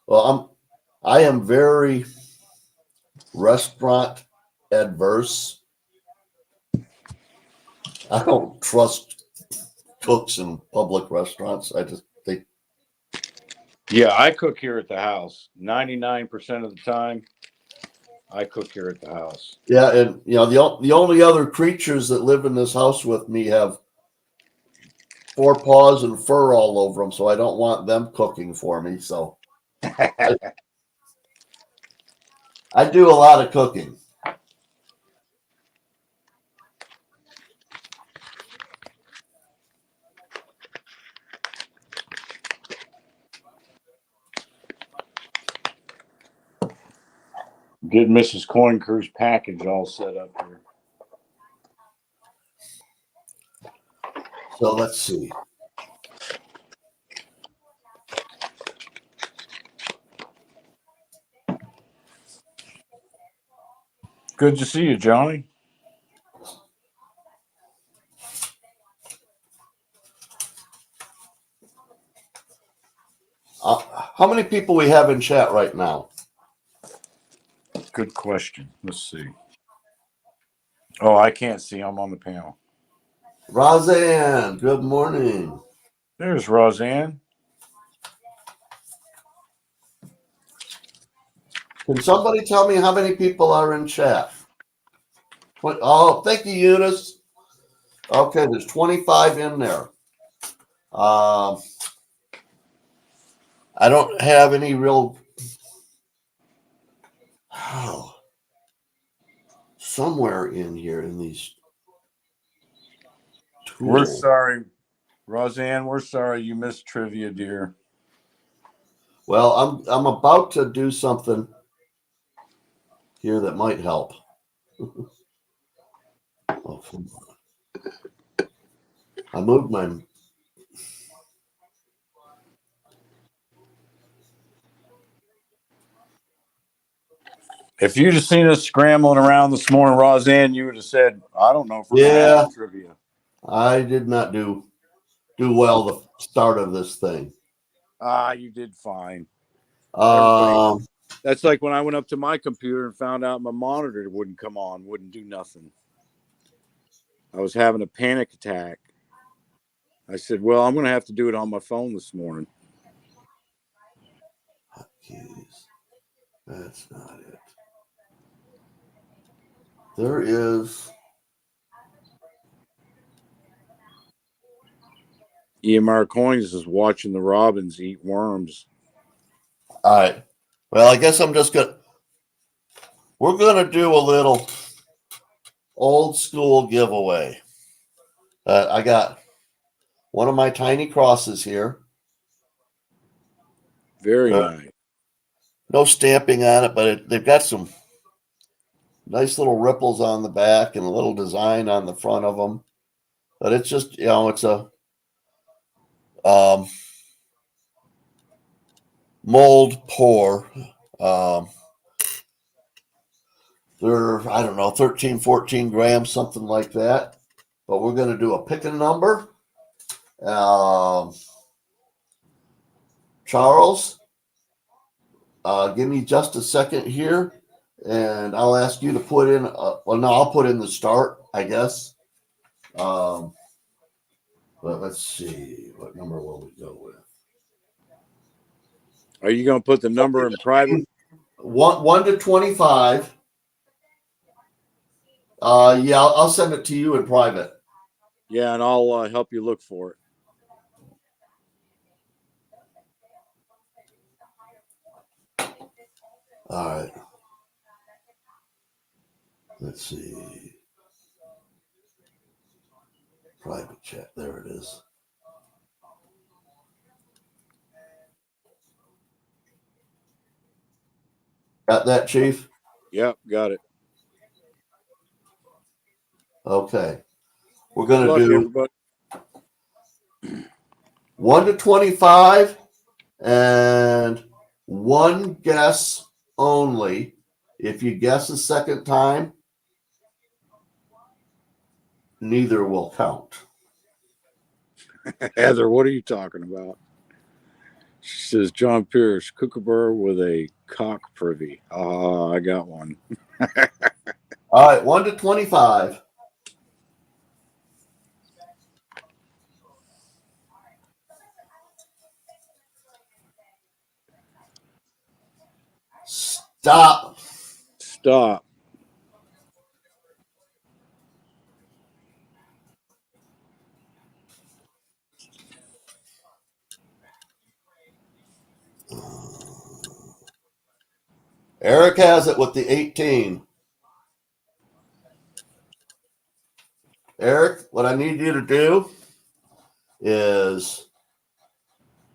Well, I am very restaurant adverse. I don't trust cooks in public restaurants. I just think, Yeah, I cook here at the house. 99% of the time, I cook here at the house. yeah, and the only other creatures that live in this house with me have four paws and fur all over them, so I don't want them cooking for me. So I do a lot of cooking. Get Mrs. Coin Crew's package all set up here. So let's see. Good to see you, Johnny. How many people we have in chat right now? Good question. Let's see. Oh, I can't see. I'm on the panel. Roseanne, good morning. There's Roseanne. Can somebody tell me how many people are in chat? Oh, thank you, Eunice. Okay, there's 25 in there. I don't have any real. Oh, somewhere in here in these tools. We're sorry, Roseanne. We're sorry you missed trivia, dear. Well, I'm about to do something here that might help. Oh, come on. I moved my. If you'd have seen us scrambling around this morning, Roseanne, you would have said, I don't know if we're going to have trivia. I did not do well the start of this thing. You did fine. Um, That's like when I went up to my computer and found out my monitor wouldn't come on, wouldn't do nothing. I was having a panic attack. I said, well, I'm going to have to do it on my phone this morning. Hotkeys. That's not it. There is. EMR Coins is watching the robins eat worms. All right. Well, I guess I'm just going to. We're going to do a little old school giveaway. I got one of my tiny crosses here. Very nice. No stamping on it, but they've got some nice little ripples on the back and a little design on the front of them. But it's just, it's a mold pour. They're, I don't know, 13, 14 grams, something like that. But we're going to do a picking number. Charles, give me just a second here, and I'll ask you to put in, I'll put in the start, I guess. But let's see, what number will we go with? Are you going to put the number in private? 1 to 25. Yeah, I'll send it to you in private. Yeah, and I'll help you look for it. All right. Let's see. Private chat. There it is. Got that, Chief? Yep, got it. Okay. We're going Good to luck, do everybody. 1 to 25 and one guess only. If you guess a second time, neither will count. Heather, what are you talking about? She says John Pierce, kookaburra with a cock privy. Ah, I got one. All right, 1 to 25. Stop. Stop. Eric has it with the 18. Eric, what I need you to do is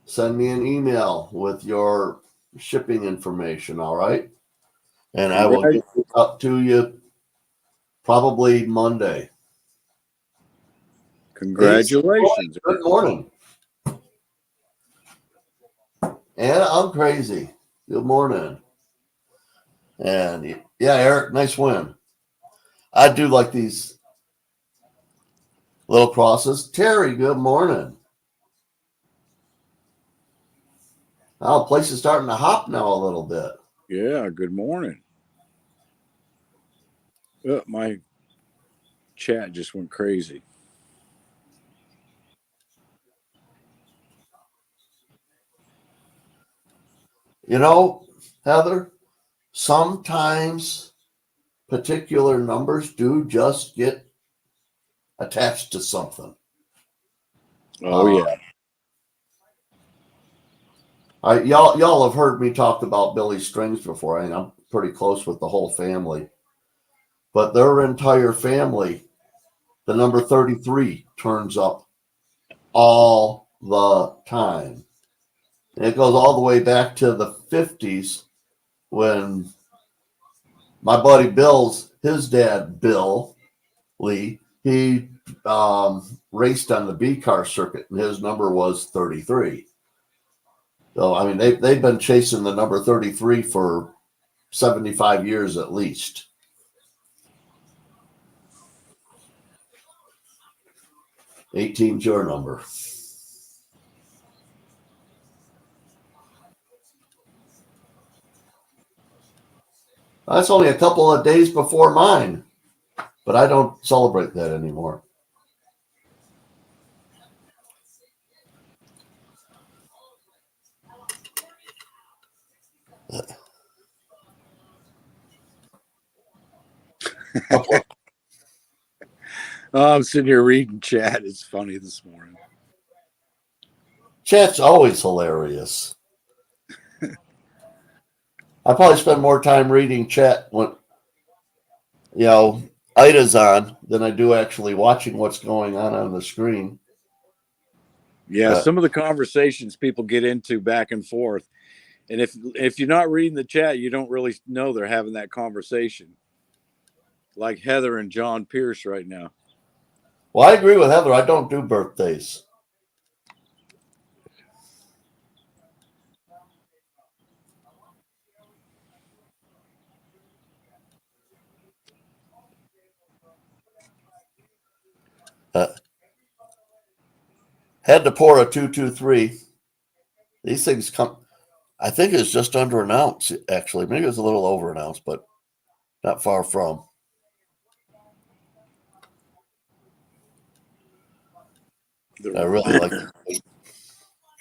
send me an email with your shipping information, all right? And I will get it up to you probably Monday. Congratulations. Good morning. Anna, I'm crazy. Good morning. And yeah, Eric, nice win. I do like these little crosses. Terry, good morning. Now the place is starting to hop now a little bit. Yeah, good morning. My chat just went crazy. You know, Heather, sometimes particular numbers do just get attached to something. Oh, yeah. Y'all have heard me talk about Billy Strings before. I'm pretty close with the whole family. But their entire family, the number 33 turns up all the time. And it goes all the way back to the 50s when my buddy his dad, Bill Lee, he raced on the B car circuit and his number was 33. So, I mean, they've been chasing the number 33 for 75 years at least. '18's your number. That's only a couple of days before mine, but I don't celebrate that anymore. I'm sitting here reading chat. It's funny this morning. Chat's always hilarious. I probably spend more time reading chat when, Ida's on than I do actually watching what's going on the screen. Yeah, some of the conversations people get into back and forth, and if you're not reading the chat, you don't really know they're having that conversation. Like Heather and John Pierce right now. Well, I agree with Heather. I don't do birthdays. Had to pour a 223. These things come. I think it's just under an ounce, actually. Maybe it's a little over an ounce, but not far from. I really like it.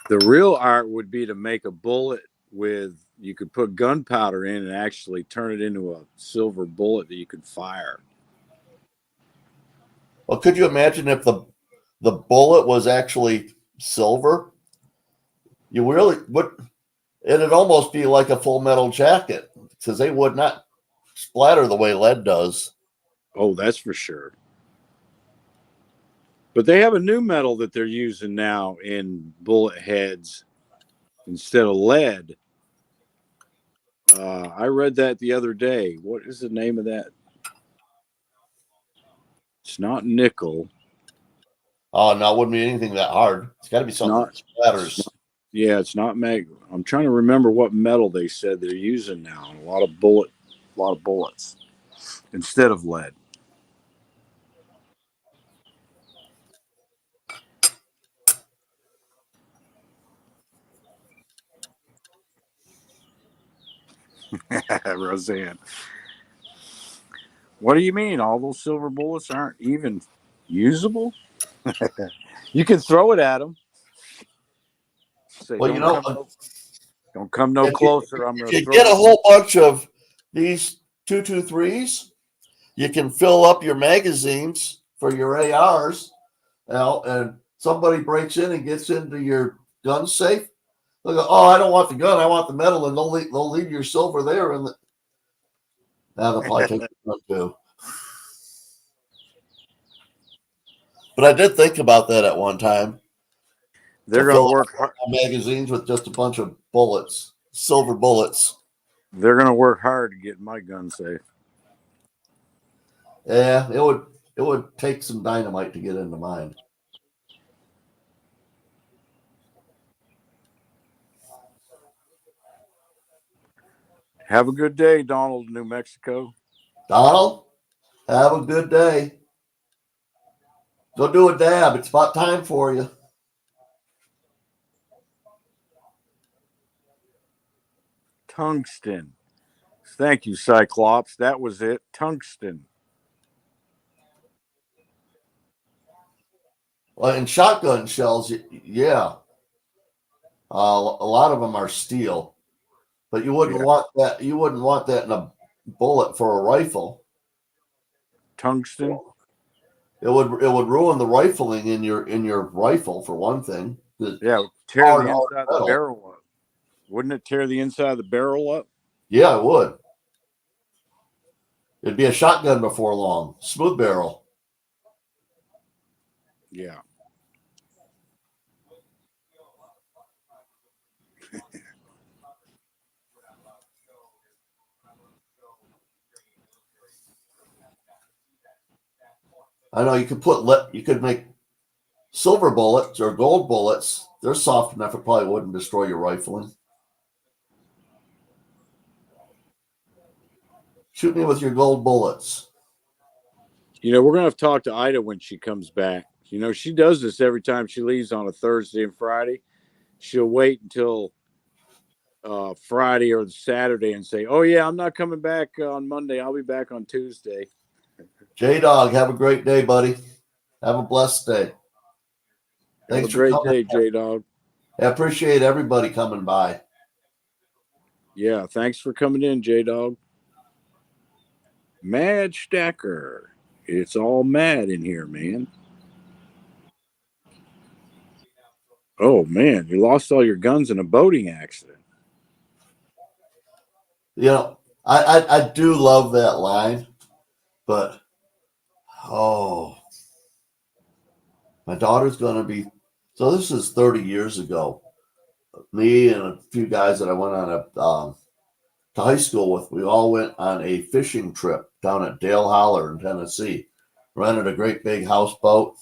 The real art would be to make a bullet with, you could put gunpowder in and actually turn it into a silver bullet that you could fire. Well, could you imagine if the bullet was actually silver? You really would. It'd almost be like a Full Metal Jacket because they would not splatter the way lead does. Oh, that's for sure. But they have a new metal that they're using now in bullet heads instead of lead. I read that the other day. What is the name of that? It's not nickel. Oh, no, it wouldn't be anything that hard. It's got to be something that splatters. Yeah, it's not mag. I'm trying to remember what metal they said they're using now. A lot of bullets instead of lead. Roseanne. What do you mean? All those silver bullets aren't even usable? You can throw it at them. Say, Well, don't come no closer. I'm going to throw get a whole bunch of these 223s. You can fill up your magazines for your ARs, and somebody breaks in and gets into your gun safe. They'll go, oh, I don't want the gun. I want the metal, and they'll leave your silver there. And now they'll probably take the gun too. But I did think about that at one time. They're going to work hard. Magazines with just a bunch of bullets, silver bullets. They're going to work hard to get my gun safe. Yeah, it would take some dynamite to get into mine. Have a good day, Donald, New Mexico. Donald, have a good day. Go do a dab. It's about time for you. Tungsten. Thank you, Cyclops. That was it. Tungsten. Well, in shotgun shells, yeah. A lot of them are steel, but you wouldn't want that. You wouldn't want that in a bullet for a rifle. Tungsten. It would ruin the rifling in your rifle for one thing. Yeah, tear the inside of the barrel up. Wouldn't it tear the inside of the barrel up? Yeah, it would. It'd be a shotgun before long. Smooth barrel. Yeah. I know you could make silver bullets or gold bullets. They're soft enough it probably wouldn't destroy your rifling. Shoot me with your gold bullets. You know, we're going to have to talk to Ida when she comes back. You know, she does this every time she leaves on a Thursday and Friday. She'll wait until Friday or Saturday and say, oh, yeah, I'm not coming back on Monday. I'll be back on Tuesday. J-Dog, have a great day, buddy. Have a blessed day. Thanks for coming. Have a great day, J-Dog. I appreciate everybody coming by. Yeah, thanks for coming in, J-Dog. Mad Stacker. It's all mad in here, man. Oh, man, you lost all your guns in a boating accident. You know, I do love that line, but, my daughter's going to be So this is 30 years ago. Me and a few guys that I went on to high school with, we all went on a fishing trip down at Dale Holler in Tennessee. Rented a great big houseboat.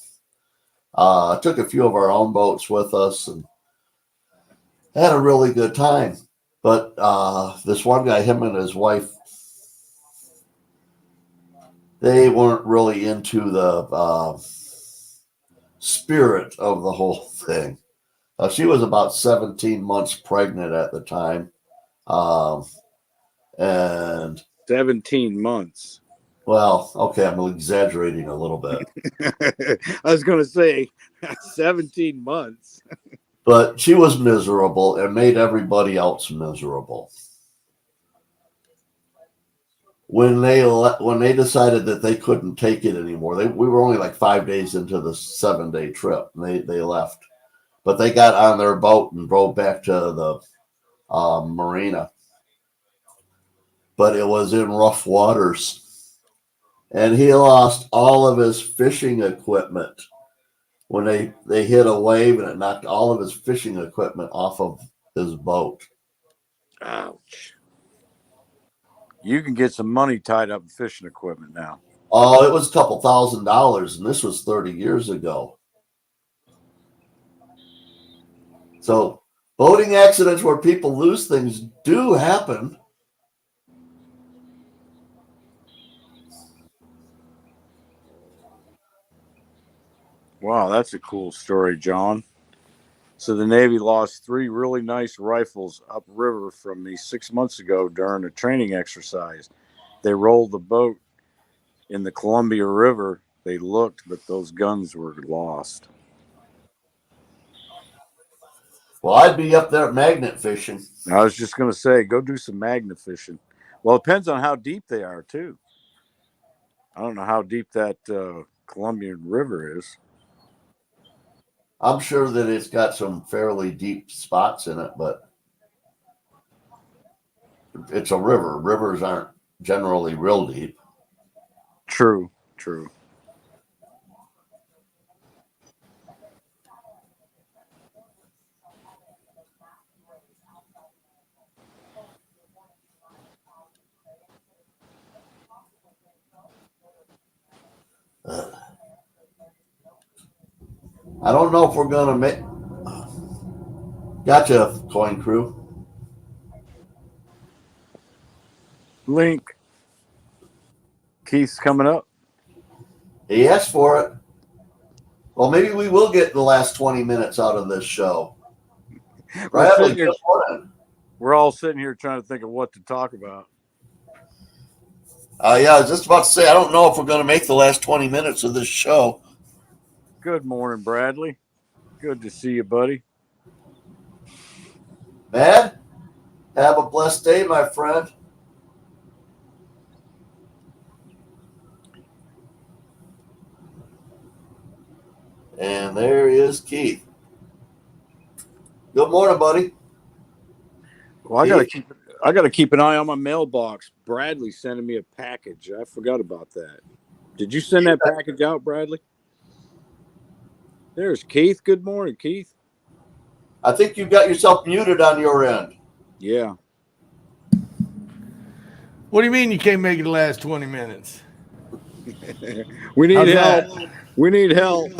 Took a few of our own boats with us and had a really good time. But this one guy, him and his wife, they weren't really into the spirit of the whole thing. She was about 17 months pregnant at the time. And 17 months. Well, okay, I'm exaggerating a little bit. I was going to say 17 months. But she was miserable and made everybody else miserable. When they decided that they couldn't take it anymore, we were only like 5 days into the 7-day trip, and they left. But they got on their boat and drove back to the marina. But it was in rough waters. And he lost all of his fishing equipment when they hit a wave, and it knocked all of his fishing equipment off of his boat. Ouch. You can get some money tied up in fishing equipment now. Oh, it was a couple $1,000s, and this was 30 years ago. So boating accidents where people lose things do happen. Wow, that's a cool story, John. So the Navy lost 3 really nice rifles upriver from me 6 months ago during a training exercise. They rolled the boat in the Columbia River. They looked, but those guns were lost. Well, I'd be up there magnet fishing. I was just going to say, go do some magnet fishing. Well, it depends on how deep they are, too. I don't know how deep that Columbian River is. I'm sure that it's got some fairly deep spots in it, but it's a river. Rivers aren't generally real deep. True. I don't know if we're going to make... Gotcha, Coin Crew. Link. Keith's coming up. He asked for it. Well, maybe we will get the last 20 minutes out of this show. We're all sitting here trying to think of what to talk about. Yeah, I was just about to say, I don't know if we're going to make the last 20 minutes of this show. Good morning, Bradley. Good to see you, buddy. Mad, have a blessed day, my friend. And there is Keith. Good morning, buddy. Well, I gotta keep an eye on my mailbox. Bradley's sending me a package. I forgot about that. Did you send that package out, Bradley? There's Keith. Good morning, Keith. I think you got yourself muted on your end. Yeah. What do you mean you can't make it the last 20 minutes? We need help. We need help.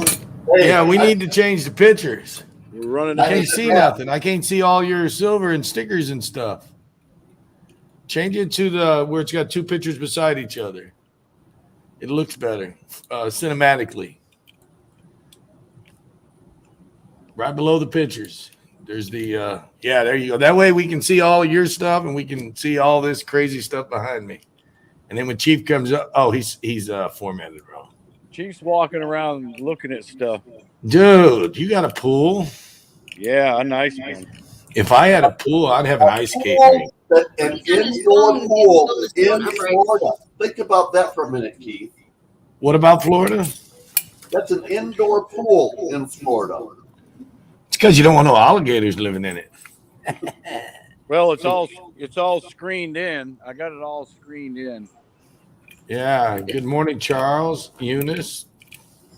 Yeah, we need to change the pictures. We're running. I can't see nothing. I can't see all your silver and stickers and stuff. Change it to the where it's got 2 pictures beside each other. It looks better cinematically. Right below the pictures. There's the there you go. That way we can see all your stuff and we can see all this crazy stuff behind me. And then when Chief comes up, he's formatted wrong. Chief's walking around looking at stuff. Dude, you got a pool? Yeah, a nice one. If I had a pool, I'd have an ice skate rink. An indoor pool in Florida. Think about that for a minute, Keith. What about Florida? That's an indoor pool in Florida. It's because you don't want no alligators living in it. Well, it's all screened in. I got it all screened in. Yeah. Good morning, Charles, Eunice.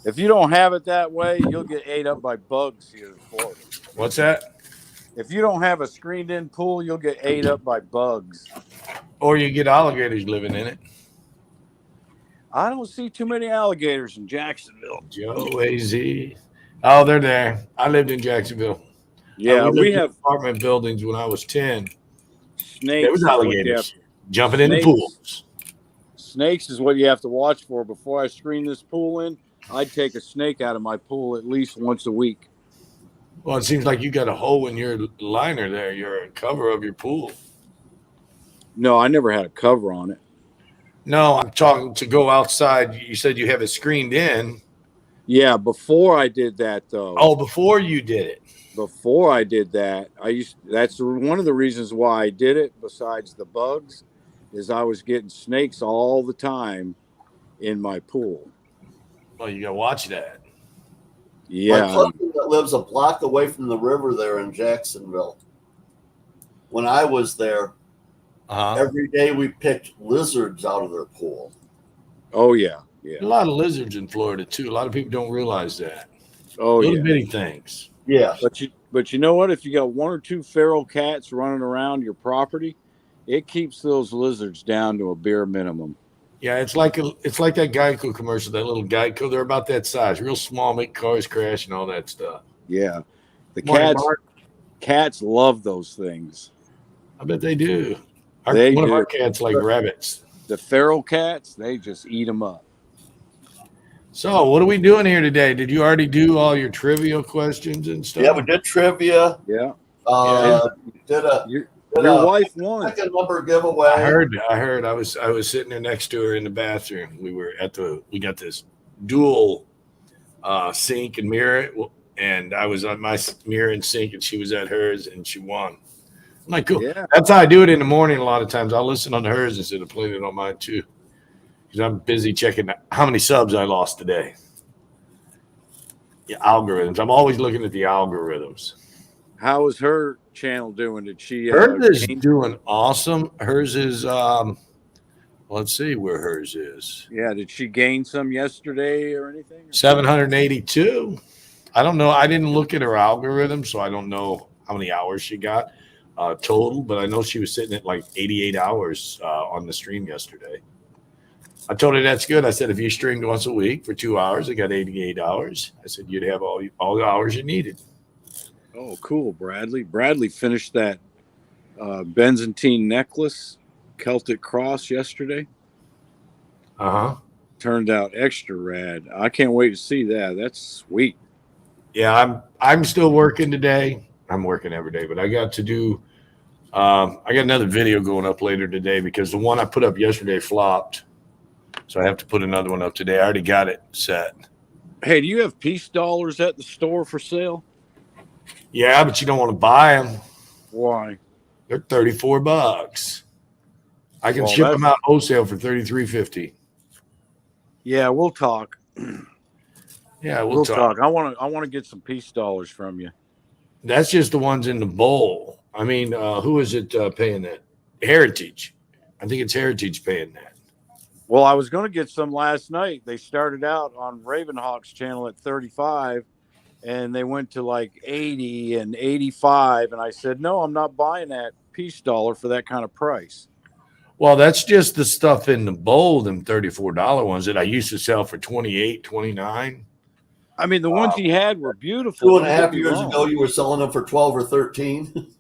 If you don't have it that way, you'll get ate up by bugs here in Florida. What's that? If you don't have a screened-in pool, you'll get ate up by bugs. Or you get alligators living in it. I don't see too many alligators in Jacksonville. Joe AZ. Oh, they're there. I lived in Jacksonville. Yeah, we we lived in have apartment buildings when I was 10. snakes. There was alligators jumping in the pools. Snakes is what you have to watch for. Before I screen this pool in, I'd take a snake out of my pool at least once a week. Well, it seems like you got a hole in your liner there, your cover of your pool. No, I never had a cover on it. No, I'm talking to go outside. You said you have it screened in. Yeah, before I did that though. Oh, before you did it. Before I did that, that's one of the reasons why I did it, besides the bugs, is I was getting snakes all the time in my pool. Well, you got to watch that. Yeah. My cousin that lives a block away from the river there in Jacksonville. When I was there, every day we picked lizards out of their pool. Oh, yeah. Yeah. A lot of lizards in Florida, too. A lot of people don't realize that. Oh, little bitty things. Yeah. But you know what? If you got one or two feral cats running around your property, it keeps those lizards down to a bare minimum. Yeah, it's like that Geico commercial, that little Geico. They're about that size, real small, make cars crash and all that stuff. Yeah. The cats love those things. I bet they do. One of our cats like rabbits. The feral cats, they just eat them up. So, what are we doing here today? Did you already do all your trivia questions and stuff? Yeah, we did trivia. Yeah. Your wife won. Second number giveaway. I heard. I was sitting there next to her in the bathroom. We got this dual sink and mirror, and I was on my mirror and sink, and she was at hers, and she won. I'm like, cool. Yeah. That's how I do it in the morning. A lot of times, I'll listen on hers instead of playing it on mine too, because I'm busy checking how many subs I lost today. The algorithms. I'm always looking at the algorithms. How is her channel doing? Did she? Hers is doing awesome. Hers is. Let's see where hers is. Yeah. Did she gain some yesterday or anything? 782. I don't know. I didn't look at her algorithm, so I don't know how many hours she got total. But I know she was sitting at like 88 hours on the stream yesterday. I told her that's good. I said, if you streamed once a week for 2 hours, I got 88 hours. I said, you'd have all the hours you needed. Oh, cool, Bradley. Bradley finished that Byzantine necklace, Celtic cross yesterday. Turned out extra rad. I can't wait to see that. That's sweet. Yeah, I'm still working today. I'm working every day, but I got to do I got another video going up later today because the one I put up yesterday flopped. So I have to put another one up today. I already got it set. Hey, do you have peace dollars at the store for sale? Yeah, but you don't want to buy them. Why? They're $34. I can ship them out wholesale for $33.50. Yeah, we'll talk. Yeah, we'll talk. I want to get some peace dollars from you. That's just the ones in the bowl. I mean, who is it paying that? Heritage. I think it's Heritage paying that. Well, I was going to get some last night. They started out on Ravenhawk's channel at 35, and they went to like 80 and 85. And I said, no, I'm not buying that peace dollar for that kind of price. Well, that's just the stuff in the bowl, them $34 ones that I used to sell for $28, $29. I mean, the ones he had were beautiful. 2.5 years ago, you were selling them for 12 or 13.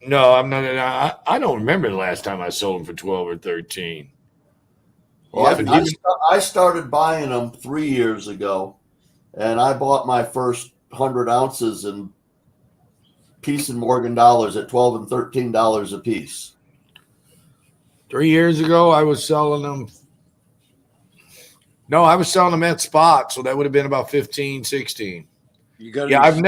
No, I'm not. I don't remember the last time I sold them for 12 or 13. Well, I started buying them 3 years ago, and I bought my first 100 ounces in Peace and Morgan dollars at $12 and $13 a piece. 3 years ago, I was selling them. No, I was selling them at spot, so that would have been about 15, 16. I've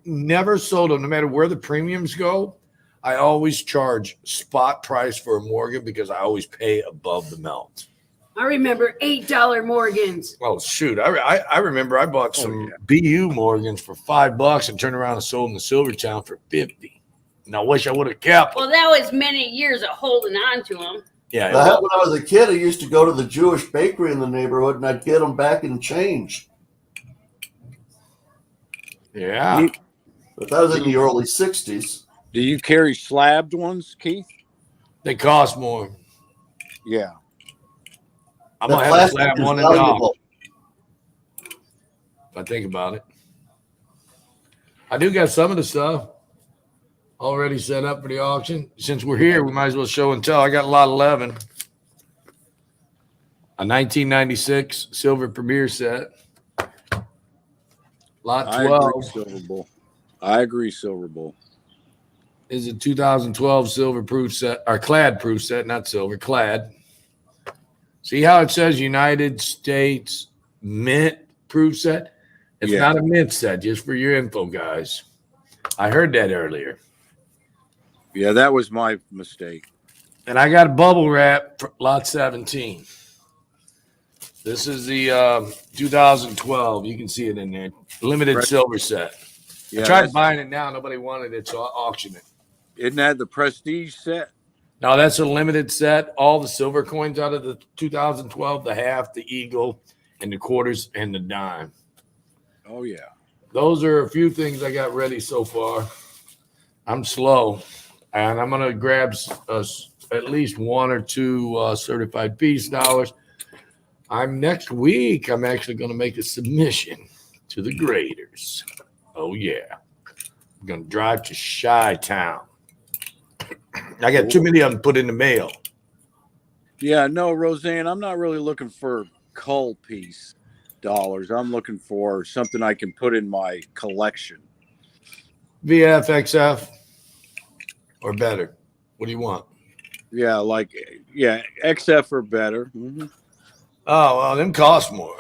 never sold them. No matter where the premiums go, I always charge spot price for a Morgan because I always pay above the melt. I remember $8 Morgans. Oh, shoot. I remember I bought some BU Morgans for $5 and turned around and sold them to Silvertown for $50. And I wish I would have kept them. Well, that was many years of holding on to them. Yeah. When I was a kid, I used to go to the Jewish bakery in the neighborhood, and I'd get them back in change. Yeah. But that was in the early 60s. Do you carry slabbed ones, Keith? They cost more. Yeah. I'm The going to have a plastic slab is one and off. valuable. If I think about it. I do got some of the stuff already set up for the auction. Since we're here, we might as well show and tell. I got lot 11. A 1996 silver Premier set. Lot 12 I agree, Silver Bull. is a 2012 silver proof set, or clad proof set, not silver, clad. See how it says United States mint proof set? It's Yeah. not a mint set, just for your info, guys. I heard that earlier. Yeah, that was my mistake. And I got a bubble wrap for lot 17. This is the 2012. You can see it in there. Limited silver set. Yeah, I tried buying it now. Nobody wanted it, so I auctioned it. Isn't that the prestige set? Now, that's a limited set. All the silver coins out of the 2012, the half, the eagle, and the quarters, and the dime. Oh, yeah. Those are a few things I got ready so far. I'm slow, and I'm going to grab at least one or two certified peace dollars. Next week, I'm actually going to make a submission to the graders. Oh, yeah. I'm going to drive to Chi-Town. I got too many of them put in the mail. Yeah, no, Roseanne, I'm not really looking for cull piece dollars. I'm looking for something I can put in my collection. VFXF or better? What do you want? Yeah, XF or better. Mm-hmm. Oh, well, them cost more.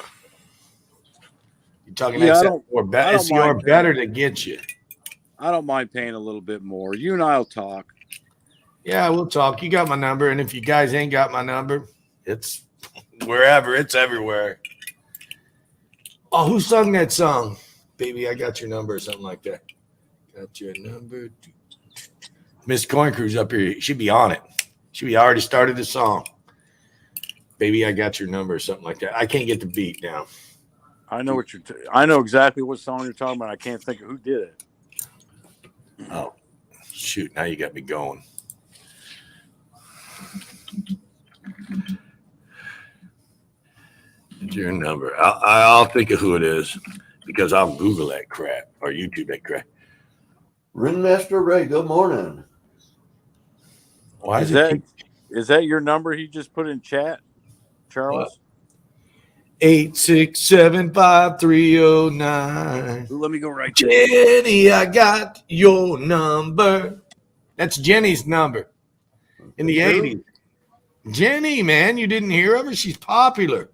You're talking XF or better. It's your better to get you. I don't mind paying a little bit more. You and I'll talk. Yeah, we'll talk. You got my number, and if you guys ain't got my number, it's wherever. It's everywhere. Oh, who sung that song? Baby, I got your number or something like that. Got your number. Miss Coin Crew's up here. She'd be on it. She already started the song. Baby, I got your number or something like that. I can't get the beat down. I know what I know exactly what song you're talking about. I can't think of who did it. Oh, shoot. Now you got me going. Your number. I'll think of who it is because I'll Google that crap or YouTube that crap. Ringmaster Ray, good morning. Why is that your number he just put in chat, Charles? 8675309. Let me go right there. Jenny, I got your number. That's Jenny's number in the 80s. Jenny, man, you didn't hear of her? She's popular.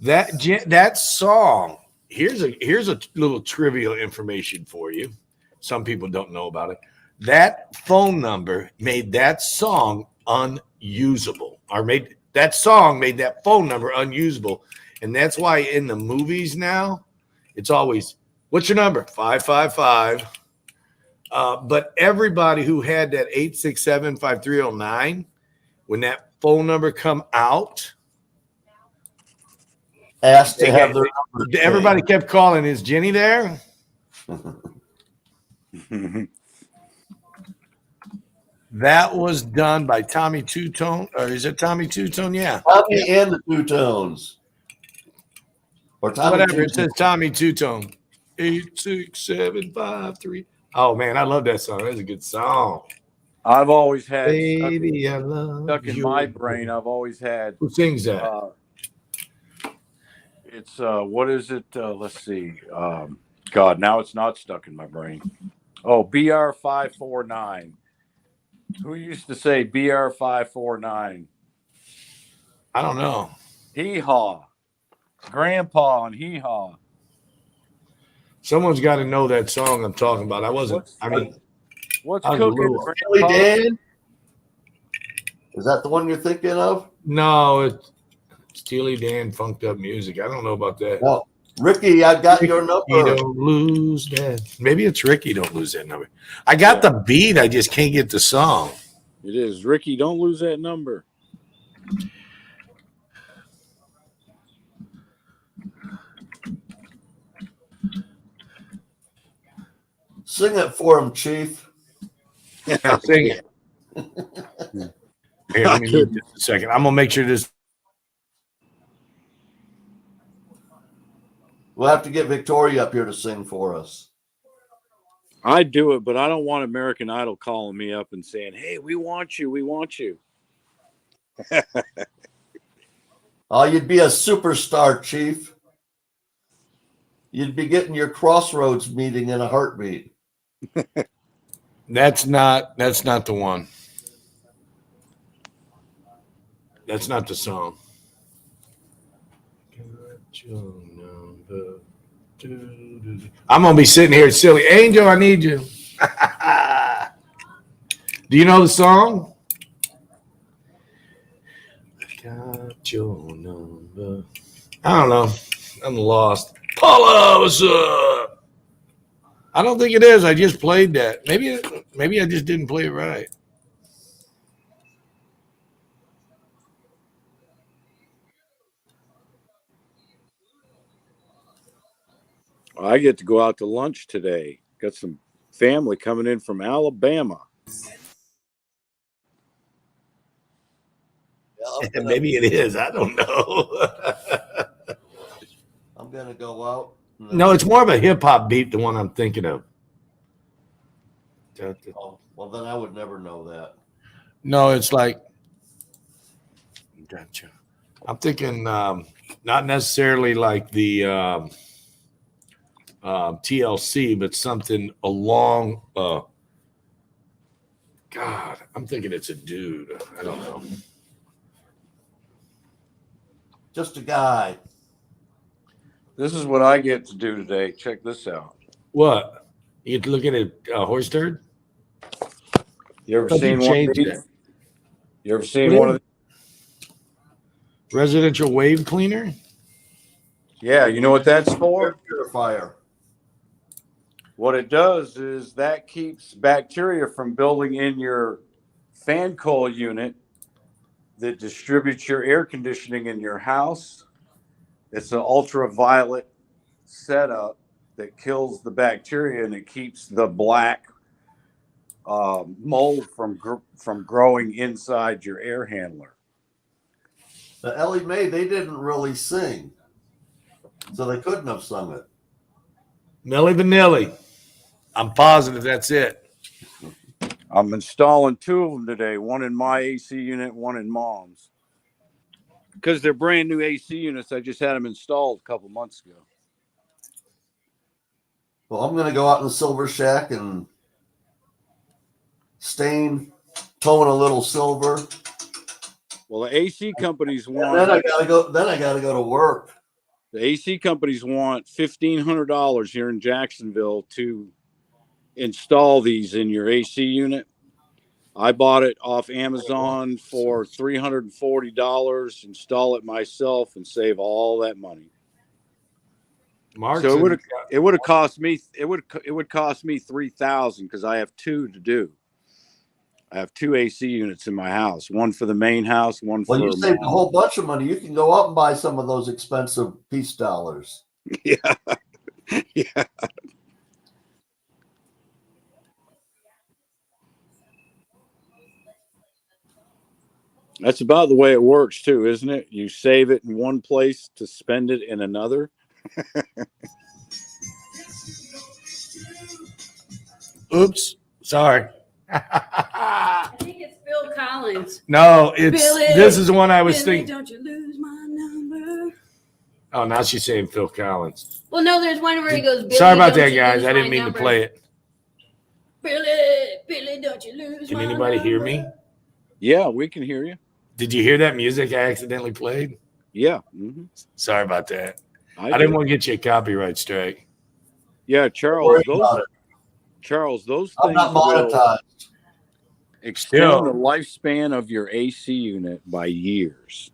That song. Here's a little trivial information for you. Some people don't know about it. That phone number made that song unusable, or made that phone number unusable. And that's why in the movies now, it's always, what's your number? 555. But everybody who had that 867-5309, when that phone number come out, asked to have their number. Everybody kept calling, is Jenny there? That was done by Tommy Two-Tone, or is it Tommy Two-Tone? Yeah. Tommy and the Two-Tones. Or Tommy whatever, Two-Tone. It says Tommy Two-Tone. 86753. Oh, man, I love that song. That's a good song. I've always had Baby, I love stuck in my brain. I've always had. Who sings that? It's what is it? Let's see. God, now it's not stuck in my brain. Oh, BR549. Who used to say BR549? I don't know. Hee haw. Grandpa and hee haw. Someone's got to know that song I'm talking about. What's cooking? Steely Dan? Is that the one you're thinking of? No, it's Steely Dan funked up music. I don't know about that. No. Ricky, I got your number. Don't lose that. Maybe it's Ricky. Don't lose that number. I got the beat. I just can't get the song. It is Ricky. Don't lose that number. Sing it for him, Chief. I'll sing it. Here, let me move just a second. I'm gonna make sure this. We'll have to get Victoria up here to sing for us. I'd do it, but I don't want American Idol calling me up and saying, "Hey, we want you. We want you." Oh, you'd be a superstar, Chief. You'd be getting your Crossroads meeting in a heartbeat. That's not the one. That's not the song. I'm gonna be sitting here silly. Angel, I need you. Do you know the song? Got your number. I don't know. I'm lost. Paula, what's up? I don't think it is. I just played that. Maybe I just didn't play it right. I get to go out to lunch today. Got some family coming in from Alabama. Yeah, Maybe it is. I don't know. I'm gonna go out. No, it's more of a hip hop beat, the one I'm thinking of. Oh, well, then I would never know that. No, it's like, gotcha. I'm thinking not necessarily like the TLC, but something along. God, I'm thinking it's a dude. I don't know. Just a guy. This is what I get to do today. Check this out. What? You get to look at a horse turd? You ever How'd you seen one of change these? that? You ever seen one of these? Residential wave cleaner? Yeah, you know what that's Air for? purifier. What it does is that keeps bacteria from building in your fan coil unit that distributes your air conditioning in your house. It's an ultraviolet setup that kills the bacteria and it keeps the black mold from growing inside your air handler. The Ellie Mae, they didn't really sing, so they couldn't have sung it. Milli Vanilli. I'm positive that's it. I'm installing two of them today, one in my AC unit, one in Mom's. Because they're brand new AC units. I just had them installed a couple months ago. Well, I'm gonna go out in the Silver Shack and tone a little silver. Well, the AC companies And want. then I gotta go to work. The AC companies want $1,500 here in Jacksonville to install these in your AC unit. I bought it off Amazon for $340. Install it myself and save all that money. Mark, So it would cost me $3,000 because I have two to do. I have two AC units in my house, one for the main house, one for. Well, you saved a whole bunch of money. You can go out and buy some of those expensive peace dollars. Yeah, yeah. That's about the way it works too, isn't it? You save it in one place to spend it in another. Oops. Sorry. I think it's Phil Collins. No, this is the one I was Billy, thinking. don't you lose my number. Oh, now she's saying Phil Collins. Well, no, there's one where he goes, Billy, Sorry about don't that, you guys. lose I didn't my mean number. to play it. Billy, don't you lose Can my anybody hear number. me? Yeah, we can hear you. Did you hear that music I accidentally played? Yeah. Mm-hmm. Sorry about that. I did. didn't want to get you a copyright strike. Yeah, Don't Charles, worry about it. those I'm things not will monetized. extend Still. the lifespan of your AC unit by years.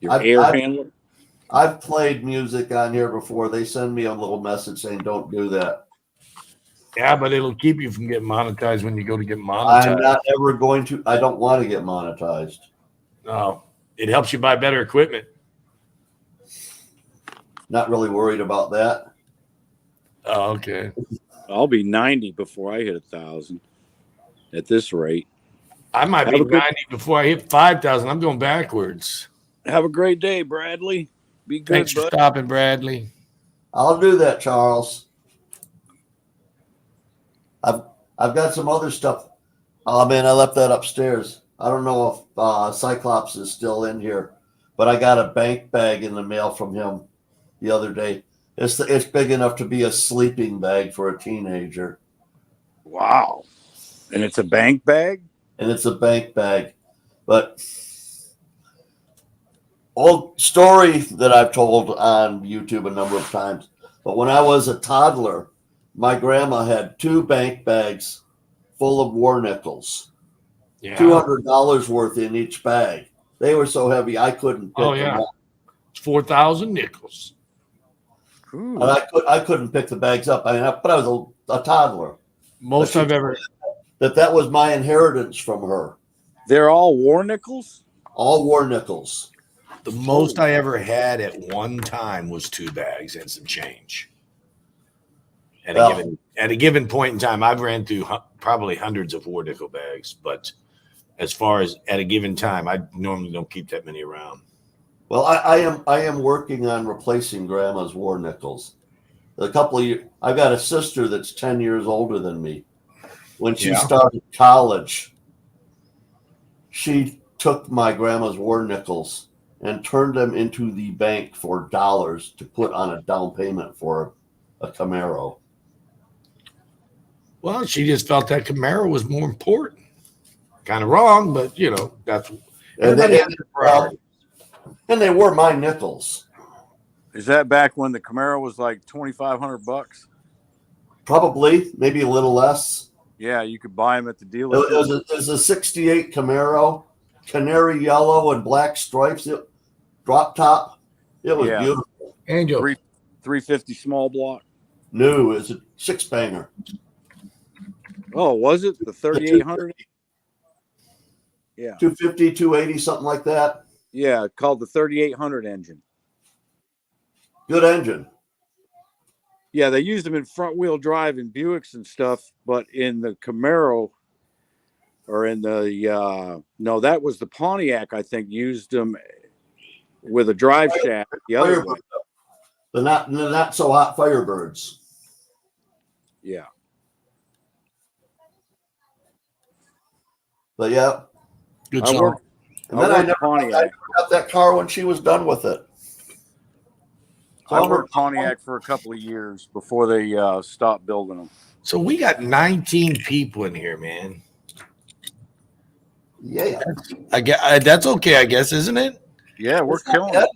Your I've- air I've- handler. I've played music on here before. They send me a little message saying, "Don't do that." Yeah, but it'll keep you from getting monetized when you go to get I'm monetized. not ever going to. I don't want to get monetized. No. it helps you buy better equipment. Not really worried about that. Oh, okay. I'll be 90 before I hit 1,000 at this rate. I might be 90 before I hit 5,000. I'm going backwards. Have a great day, Bradley. Be good, Thanks for bud. stopping, Bradley. I'll do that, Charles. I've got some other stuff. Oh man, I left that upstairs. I don't know if Cyclops is still in here, but I got a bank bag in the mail from him the other day. It's big enough to be a sleeping bag for a teenager. Wow. And it's a bank bag? And it's a bank bag. But old story that I've told on YouTube a number of times. But when I was a toddler, my grandma had 2 bank bags full of war nickels. Yeah. $200 worth in each bag. They were so heavy I couldn't pick them up. 4,000 nickels. And I couldn't pick the bags up. But I was a toddler. Most I've ever. That was my inheritance from her. They're all war nickels? All war nickels. The most I ever had at one time was 2 bags and some change. At a given point in time, I've ran through probably hundreds of war nickel bags, but as far as at a given time, I normally don't keep that many around. Well, I am working on replacing Grandma's war nickels. A couple of years, I've got a sister that's 10 years older than me. When she started college, she took my grandma's war nickels and turned them into the bank for dollars to put on a down payment for a Camaro. Well, she just felt that Camaro was more important. Kind of wrong, but that's And they were my nickels. Is that back when the Camaro was like $2,500? Probably, maybe a little less. Yeah, you could buy them at the dealership. It was a 68 Camaro, canary yellow and black stripes. Drop top. It was beautiful. Angel. 350 small block. No, it's a 6-banger. Oh, was it the 3800? Yeah. 250, 280, something like that. Yeah, called the 3800 engine. Good engine. Yeah, they used them in front-wheel drive in Buicks and stuff, but in the Camaro or in the no, that was the Pontiac, I think, used them with a drive shaft. The other one. The not so hot Firebirds. Yeah. But yeah. Good song. And then I never got that car when she was done with it. So I worked Pontiac for a couple of years before they stopped building them. So we got 19 people in here, man. Yeah. I guess that's okay, I guess, isn't it? Yeah, we're killing it.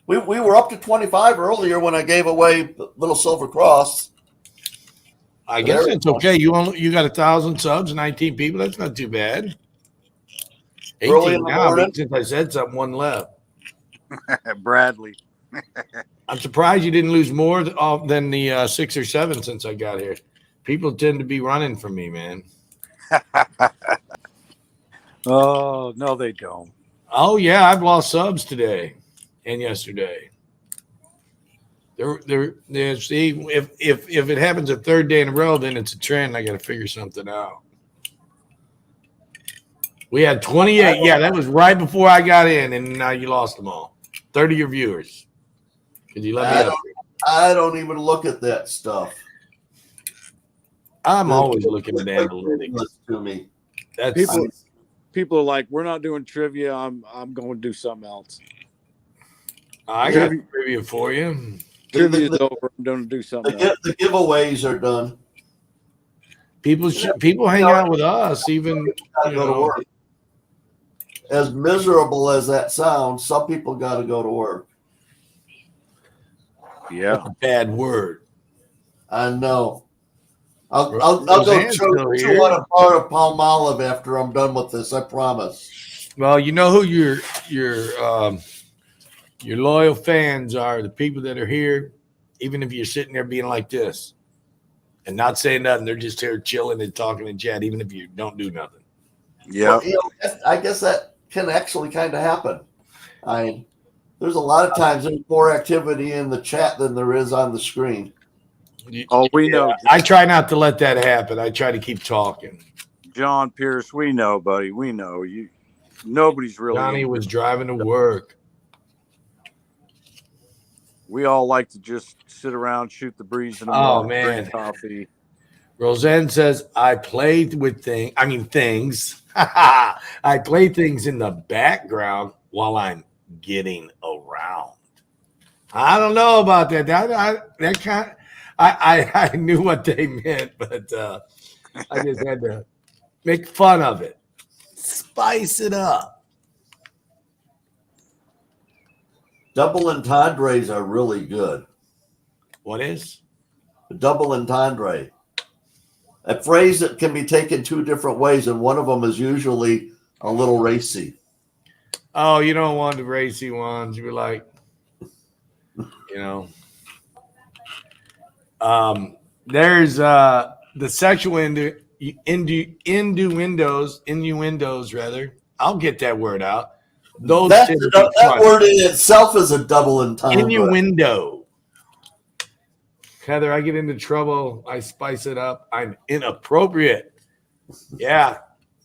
We were up to 25 earlier when I gave away the little Silver Cross. I guess it's okay. You got 1,000 subs, 19 people. That's not too bad. 18 now, since I said something, one left. Bradley. I'm surprised you didn't lose more than the 6 or 7 since I got here. People tend to be running from me, man. Oh, no, they don't. Oh, yeah, I've lost subs today and yesterday. See, if it happens a third day in a row, then it's a trend. I got to figure something out. We had 28. Yeah, that was right before I got in, and now you lost them all. 30 of your viewers. Could you let me? I don't even look at that stuff. I'm always looking at analytics. To me, people are like, we're not doing trivia. I'm going to do something else. I got trivia for you. Trivia's over. I'm going to do something else. The giveaways are done. People hang out with us, even go to work. As miserable as that sounds, some people got to go to work. Yeah, that's a bad word. I know. I'll go chew on a part of Palmolive after I'm done with this. I promise. Well, you know who your loyal fans are, the people that are here, even if you're sitting there being like this and not saying nothing, they're just here chilling and talking and chat, even if you don't do nothing. Yeah. Well, I guess that can actually kind of happen. There's a lot of times there's more activity in the chat than there is on the screen. Oh, we know. I try not to let that happen. I try to keep talking. John Pierce, we know, buddy. We know you. Nobody's really. Johnny was driving to work. We all like to just sit around, shoot the breeze in the Oh, morning, man. drink coffee. Roseanne says, I played with things. I play things in the background while I'm getting around. I don't know about that. I knew what they meant, but I just had to make fun of it. Spice it up. Double entendres are really good. What is? Double entendre. A phrase that can be taken two different ways, and one of them is usually a little racy. Oh, you don't want the racy ones. You're like, there's the sexual innuendos, rather. I'll get that word out. That word in itself is a double entendre. Innuendo. Heather, I get into trouble. I spice it up. I'm inappropriate. Yeah,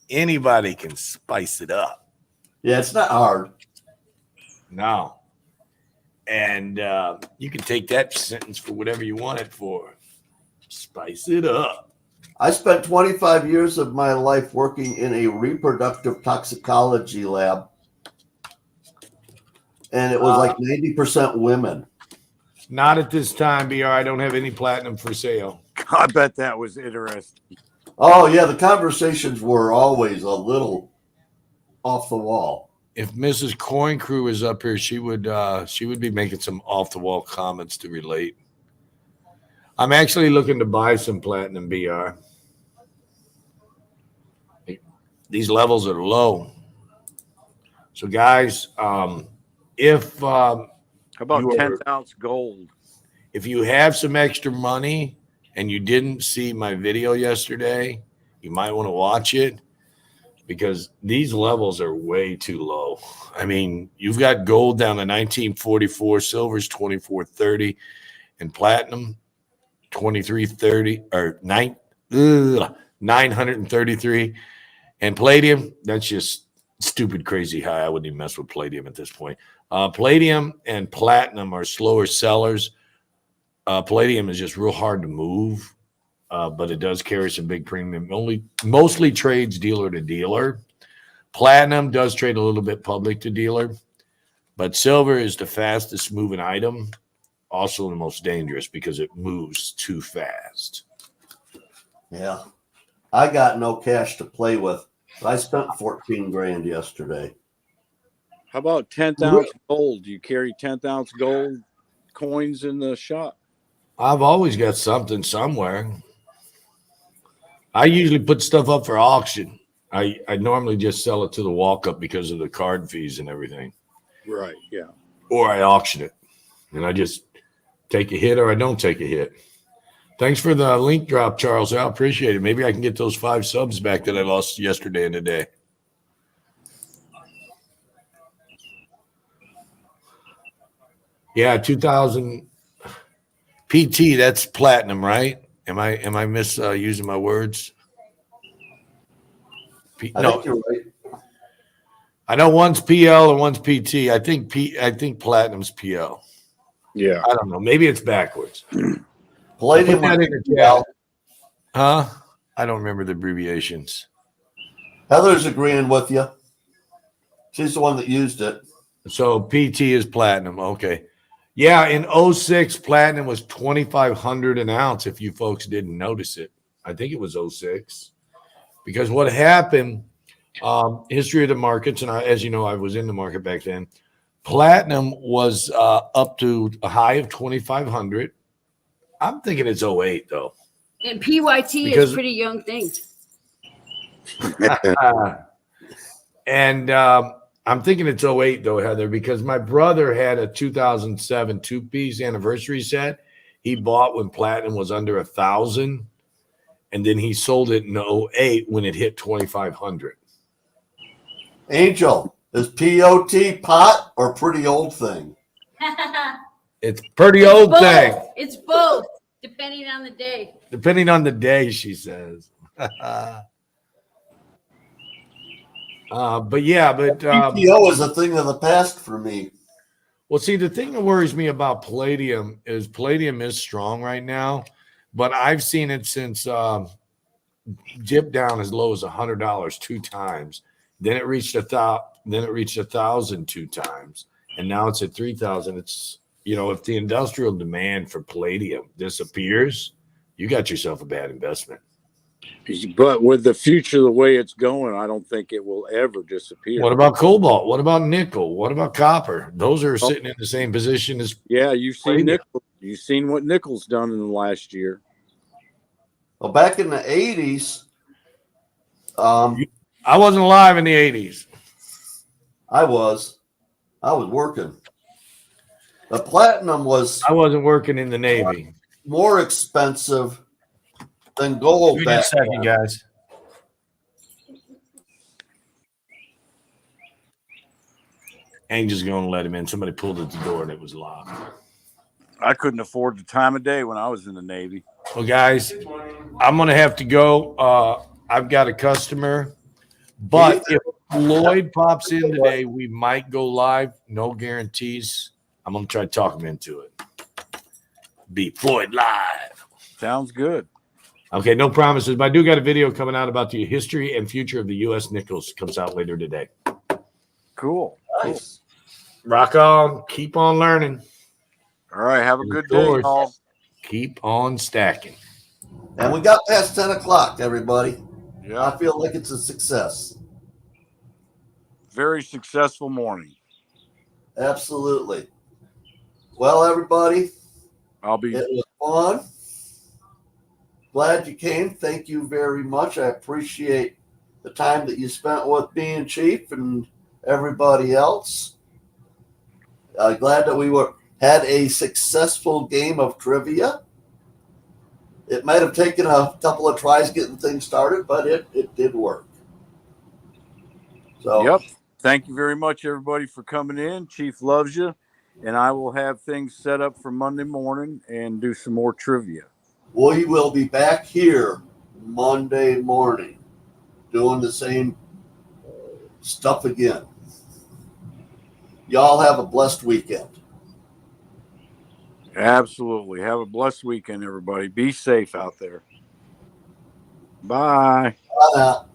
anybody can spice it up. Yeah, it's not hard. No. And you can take that sentence for whatever you want it for. Spice it up. I spent 25 years of my life working in a reproductive toxicology lab, and it was like 90% women. Not at this time, BR. I don't have any platinum for sale. I bet that was interesting. Oh, yeah, the conversations were always a little off the wall. If Mrs. Coin Crew is up here, she would be making some off the wall comments to relate. I'm actually looking to buy some platinum, BR. These levels are low. So guys, if how about 10th ounce gold? If you have some extra money and you didn't see my video yesterday, you might want to watch it because these levels are way too low. I mean, you've got gold down to 1944, silver's 2430, and platinum 2330 or 933, and palladium, that's just stupid crazy high. I wouldn't even mess with palladium at this point. Palladium and platinum are slower sellers. Palladium is just real hard to move, but it does carry some big premium. Mostly trades dealer to dealer. Platinum does trade a little bit public to dealer, but silver is the fastest moving item, also the most dangerous because it moves too fast. Yeah, I got no cash to play with. I spent 14 grand yesterday. How about 10th ounce gold? Do you carry 10th ounce gold coins in the shop? I've always got something somewhere. I usually put stuff up for auction. I normally just sell it to the walk-up because of the card fees and everything. Right, yeah. Or I auction it. And I just take a hit or I don't take a hit. Thanks for the link drop, Charles. I appreciate it. Maybe I can get those 5 subs back that I lost yesterday and today. Yeah, 2000 PT. That's platinum, right? Am I misusing my words? I think you're right. I know one's PL and one's PT. I think platinum's PL. Yeah. I don't know. Maybe it's backwards. Palladium. Huh? I don't remember the abbreviations. Heather's agreeing with you. She's the one that used it. So PT is platinum. Okay. Yeah, in 06, platinum was $2,500 an ounce, if you folks didn't notice it. I think it was 06. Because what happened, history of the markets, and as you know, I was in the market back then, platinum was up to a high of 2,500. I'm thinking it's 08, though. And PYT is pretty young thing. And I'm thinking it's 08, though, Heather, because my brother had a 2007 two-piece anniversary set. He bought when platinum was under 1,000, and then he sold it in 08 when it hit 2,500. Angel, Is POT pot or pretty old thing? It's pretty old both. thing. It's both, depending on the day. Depending on the day, she says. But PTO is a thing of the past for me. well, see, the thing that worries me about palladium is strong right now, but I've seen it since dip down as low as $100 two times. Then it reached $1,000 two times, and now it's at 3,000. It's if the industrial demand for palladium disappears, you got yourself a bad investment. But with the future the way it's going, I don't think it will ever disappear. What about cobalt? What about nickel? What about copper? Those are sitting in the same position as you've seen palladium. nickel. You've seen what nickel's done in the last year. Well, back in the 80s, I wasn't alive in the 80s. I was working. The platinum was I wasn't working in the Navy. more expensive than gold Give me a back second, then. guys. Ain't just going to let him in. Somebody pulled at the door and it was locked. I couldn't afford the time of day when I was in the Navy. Well, guys, I'm going to have to go. I've got a customer. But if Lloyd pops in today, we might go live. No guarantees. I'm going to try to talk him into it. Be Floyd live. Sounds good. Okay, no promises, but I do got a video coming out about the history and future of the U.S. nickels. Comes out later today. Cool. Nice. Rock on. Keep on learning. All right. Have a good day, y'all. Keep on stacking. And we got past 10 o'clock, everybody. Yeah. I feel like it's a success. Very successful morning. Absolutely. Well, everybody, It was fun. Glad you came. Thank you very much. I appreciate the time that you spent with me and Chief and everybody else. Glad that we had a successful game of trivia. It might have taken a couple of tries getting things started, but it did work. So, Yep. Thank you very much, everybody, for coming in. Chief loves you, and I will have things set up for Monday morning and do some more trivia. we will be back here Monday morning doing the same stuff again. Y'all have a blessed weekend. Absolutely. Have a blessed weekend, everybody. Be safe out there. Bye. Bye now.